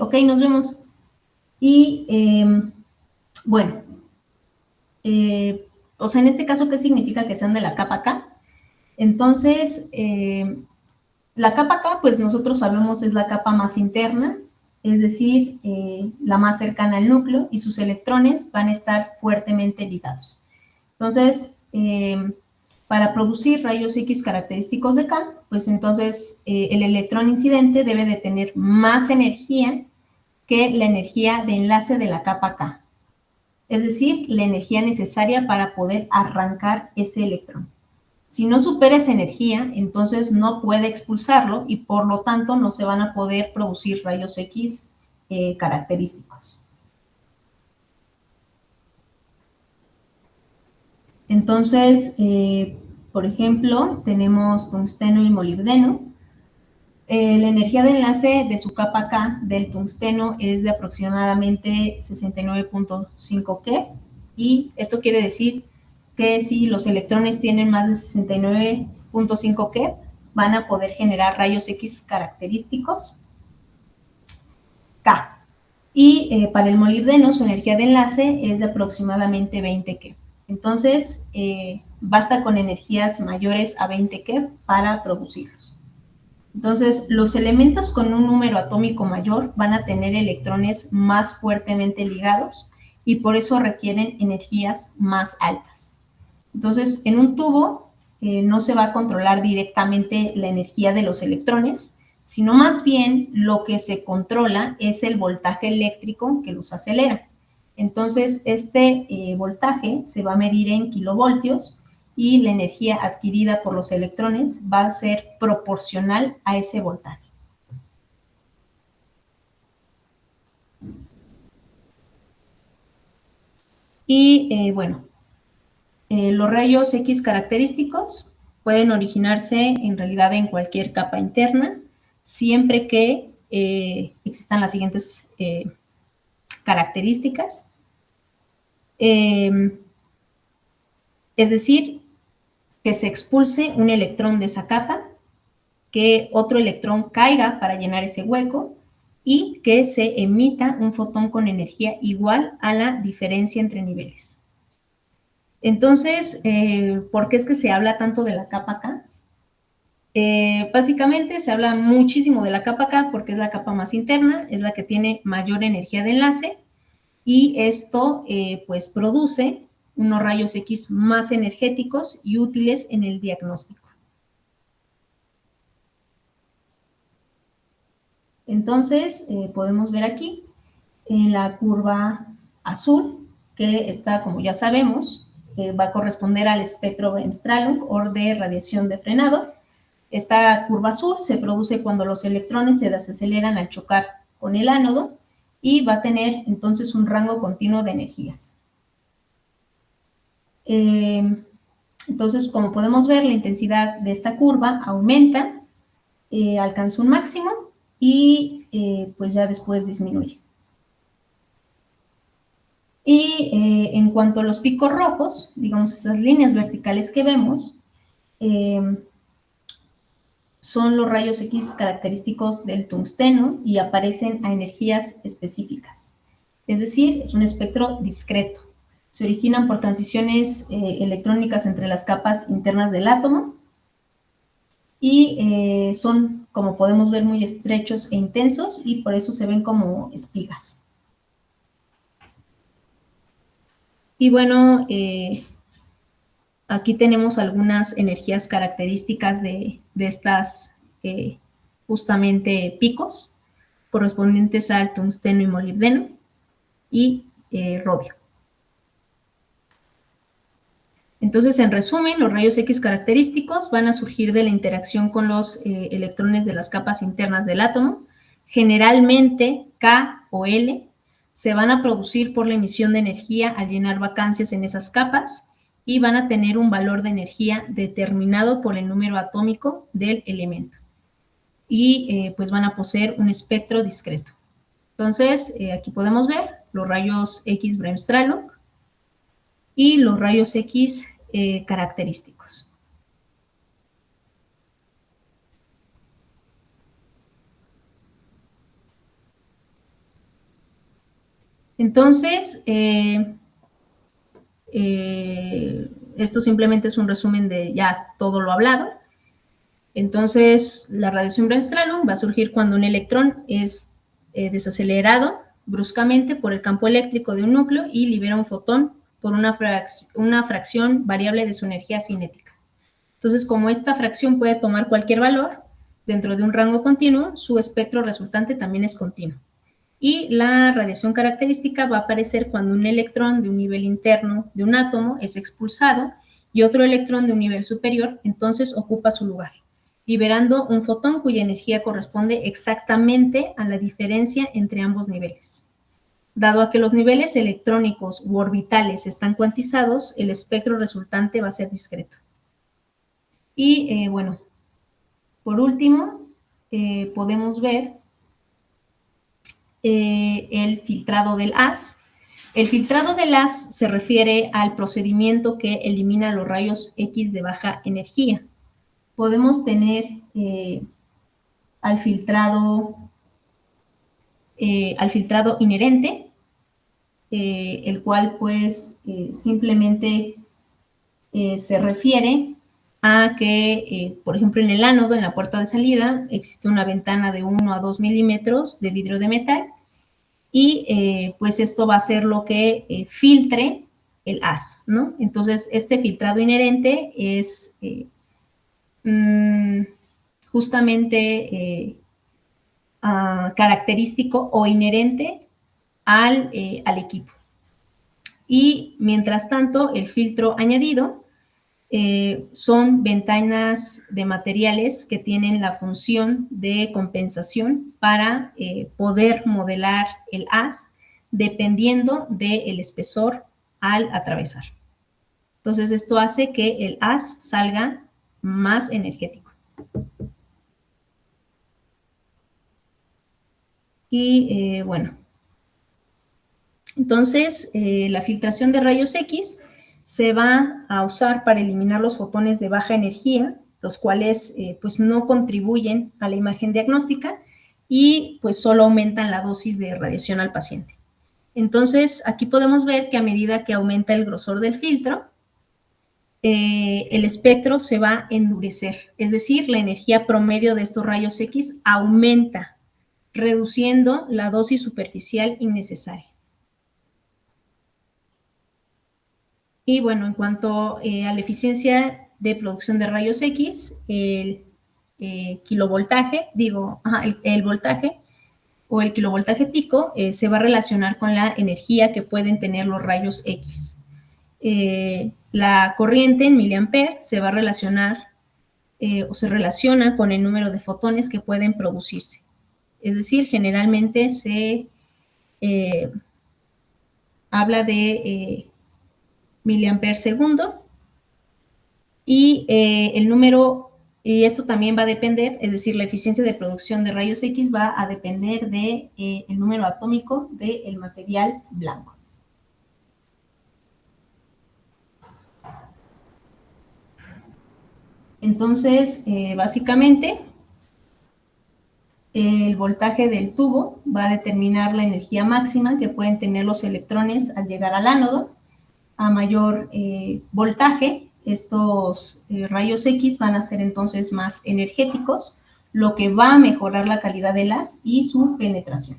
Ok, nos vemos. Y bueno, o sea, en este caso, ¿qué significa que sean de la capa K? Entonces, la capa K, pues nosotros sabemos es la capa más interna, es decir, la más cercana al núcleo, y sus electrones van a estar fuertemente ligados. Entonces, para producir rayos X característicos de K, pues entonces el electrón incidente debe de tener más energía que la energía de enlace de la capa K. es decir, la energía necesaria para poder arrancar ese electrón. Si no supera esa energía, entonces no puede expulsarlo y por lo tanto no se van a poder producir rayos X característicos. Entonces, por ejemplo, tenemos tungsteno y molibdeno. La energía de enlace de su capa K del tungsteno es de aproximadamente 69.5 keV y esto quiere decir que si los electrones tienen más de 69.5 keV van a poder generar rayos X característicos K. Y para el molibdeno su energía de enlace es de aproximadamente 20 keV. Entonces, basta con energías mayores a 20 keV para producirlos. Entonces, los elementos con un número atómico mayor van a tener electrones más fuertemente ligados y por eso requieren energías más altas. Entonces, en un tubo no se va a controlar directamente la energía de los electrones, sino más bien lo que se controla es el voltaje eléctrico que los acelera. Entonces, este voltaje se va a medir en kilovoltios y la energía adquirida por los electrones va a ser proporcional a ese voltaje. Y bueno, los rayos X característicos pueden originarse en realidad en cualquier capa interna, siempre que existan las siguientes características. Es decir, que se expulse un electrón de esa capa, que otro electrón caiga para llenar ese hueco y que se emita un fotón con energía igual a la diferencia entre niveles. Entonces, ¿por qué es que se habla tanto de la capa K? Básicamente se habla muchísimo de la capa K porque es la capa más interna, es la que tiene mayor energía de enlace y esto pues produce unos rayos X más energéticos y útiles en el diagnóstico. Entonces, podemos ver aquí en la curva azul, que está, como ya sabemos, va a corresponder al espectro Bremsstrahlung o de radiación de frenado. Esta curva azul se produce cuando los electrones se desaceleran al chocar con el ánodo y va a tener entonces un rango continuo de energías. Entonces, como podemos ver, la intensidad de esta curva aumenta, alcanza un máximo y pues ya después disminuye. Y en cuanto a los picos rojos, digamos estas líneas verticales que vemos, son los rayos X característicos del tungsteno y aparecen a energías específicas. Es decir, es un espectro discreto. Se originan por transiciones electrónicas entre las capas internas del átomo y son, como podemos ver, muy estrechos e intensos y por eso se ven como espigas. Y bueno, aquí tenemos algunas energías características de estas justamente picos correspondientes al tungsteno y molibdeno y rodio. Entonces, en resumen, los rayos X característicos van a surgir de la interacción con los electrones de las capas internas del átomo. Generalmente, K o L se van a producir por la emisión de energía al llenar vacancias en esas capas y van a tener un valor de energía determinado por el número atómico del elemento. Y pues van a poseer un espectro discreto. Entonces, aquí podemos ver los rayos X Bremsstrahlung y los rayos X característicos. Entonces, esto simplemente es un resumen de ya todo lo hablado. Entonces, la radiación Bremsstrahlung va a surgir cuando un electrón es desacelerado bruscamente por el campo eléctrico de un núcleo y libera un fotón por una fracción variable de su energía cinética. Entonces, como esta fracción puede tomar cualquier valor dentro de un rango continuo, su espectro resultante también es continuo. Y la radiación característica va a aparecer cuando un electrón de un nivel interno de un átomo es expulsado y otro electrón de un nivel superior entonces ocupa su lugar, liberando un fotón cuya energía corresponde exactamente a la diferencia entre ambos niveles. Dado a que los niveles electrónicos u orbitales están cuantizados, el espectro resultante va a ser discreto. Y bueno, por último, podemos ver el filtrado del haz. El filtrado del haz se refiere al procedimiento que elimina los rayos X de baja energía. Podemos tener al filtrado inherente, el cual pues simplemente se refiere a que, por ejemplo, en el ánodo, en la puerta de salida, existe una ventana de 1 a 2 milímetros de vidrio de metal y pues esto va a ser lo que filtre el haz, ¿no? Entonces, este filtrado inherente es justamente característico o inherente al equipo. Y mientras tanto, el filtro añadido son ventanas de materiales que tienen la función de compensación para poder modelar el haz dependiendo del espesor al atravesar. Entonces, esto hace que el haz salga más energético. Y bueno, entonces la filtración de rayos X se va a usar para eliminar los fotones de baja energía, los cuales pues no contribuyen a la imagen diagnóstica y pues solo aumentan la dosis de radiación al paciente. Entonces, aquí podemos ver que a medida que aumenta el grosor del filtro, el espectro se va a endurecer, es decir, la energía promedio de estos rayos X aumenta, reduciendo la dosis superficial innecesaria. Y bueno, en cuanto a la eficiencia de producción de rayos X, el kilovoltaje, el voltaje o el kilovoltaje pico se va a relacionar con la energía que pueden tener los rayos X. La corriente en miliamper se va a relacionar o se relaciona con el número de fotones que pueden producirse. Es decir, generalmente se habla de miliamper segundo y el número, y esto también va a depender, es decir, la eficiencia de producción de rayos X va a depender de el número atómico del material blanco. Entonces, básicamente, el voltaje del tubo va a determinar la energía máxima que pueden tener los electrones al llegar al ánodo. A mayor voltaje, estos rayos X van a ser entonces más energéticos, lo que va a mejorar la calidad del haz y su penetración.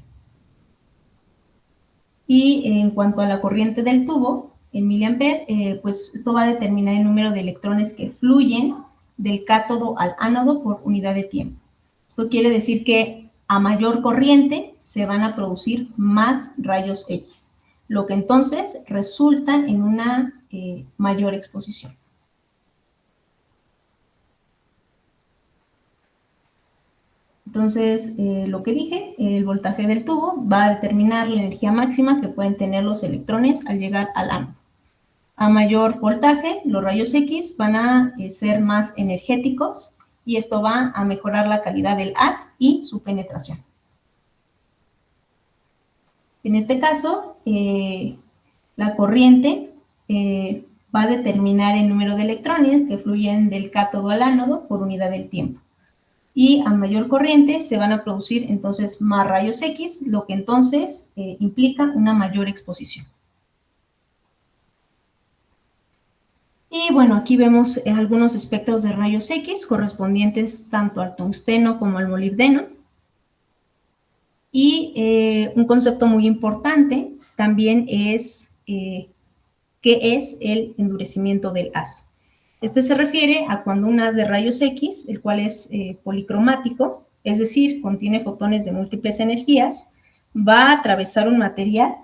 Y en cuanto a la corriente del tubo, en miliamper, pues esto va a determinar el número de electrones que fluyen del cátodo al ánodo por unidad de tiempo. Esto quiere decir que a mayor corriente se van a producir más rayos X, lo que entonces resulta en una mayor exposición. Entonces, lo que dije, el voltaje del tubo va a determinar la energía máxima que pueden tener los electrones al llegar al ánodo. A mayor voltaje, los rayos X van a ser más energéticos y esto va a mejorar la calidad del haz y su penetración. En este caso, la corriente va a determinar el número de electrones que fluyen del cátodo al ánodo por unidad del tiempo. Y a mayor corriente se van a producir entonces más rayos X, lo que entonces implica una mayor exposición. Y bueno, aquí vemos algunos espectros de rayos X correspondientes tanto al tungsteno como al molibdeno. Y un concepto muy importante también es qué es el endurecimiento del haz. Este se refiere a cuando un haz de rayos X, el cual es policromático, es decir, contiene fotones de múltiples energías, va a atravesar un material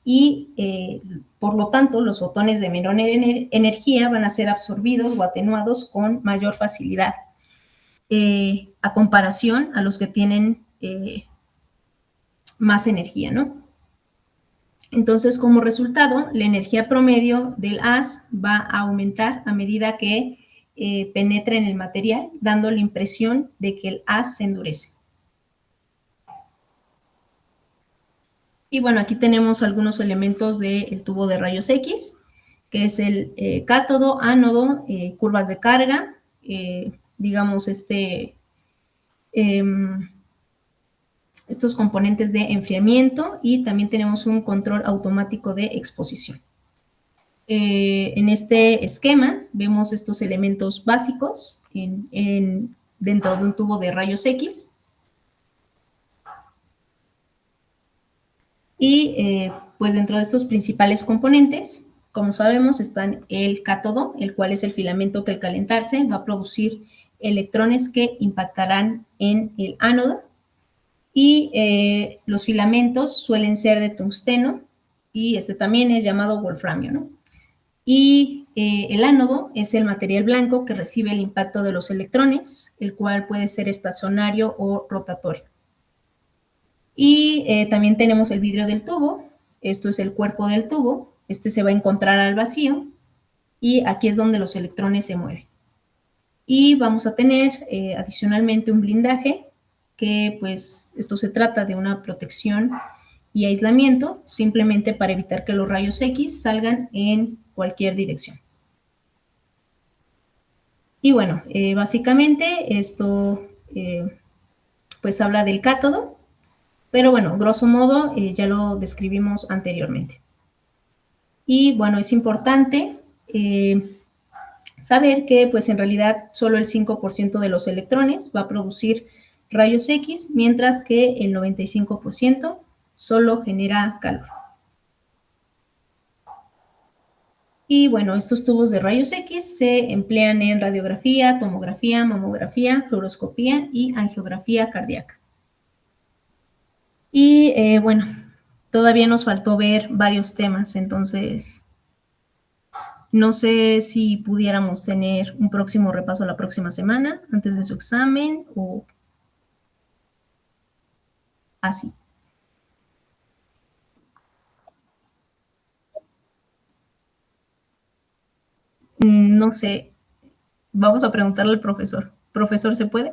y por lo tanto los fotones de menor energía van a ser absorbidos o atenuados con mayor facilidad a comparación a los que tienen más energía, ¿no? Entonces, como resultado, la energía promedio del haz va a aumentar a medida que penetra en el material, dando la impresión de que el haz se endurece. Y bueno, aquí tenemos algunos elementos del tubo de rayos X, que es el cátodo, ánodo, curvas de carga, digamos, estos componentes de enfriamiento, y también tenemos un control automático de exposición. En este esquema vemos estos elementos básicos dentro de un tubo de rayos X. Y pues dentro de estos principales componentes, como sabemos, están el cátodo, el cual es el filamento que al calentarse va a producir electrones que impactarán en el ánodo. Y los filamentos suelen ser de tungsteno, y este también es llamado wolframio, ¿no? Y el ánodo es el material blanco que recibe el impacto de los electrones, el cual puede ser estacionario o rotatorio. Y también tenemos el vidrio del tubo, esto es el cuerpo del tubo, este se va a encontrar al vacío, y aquí es donde los electrones se mueven. Y vamos a tener adicionalmente un blindaje, que pues esto se trata de una protección y aislamiento, simplemente para evitar que los rayos X salgan en cualquier dirección. Y bueno, básicamente esto pues habla del cátodo, pero bueno, grosso modo ya lo describimos anteriormente. Y bueno, es importante saber que pues en realidad solo el 5% de los electrones va a producir rayos X, mientras que el 95% solo genera calor. Y bueno, estos tubos de rayos X se emplean en radiografía, tomografía, mamografía, fluoroscopía y angiografía cardíaca. Y bueno, todavía nos faltó ver varios temas, entonces no sé si pudiéramos tener un próximo repaso la próxima semana, antes de su examen, o así. No sé, vamos a preguntarle al profesor. ¿Profesor, se puede?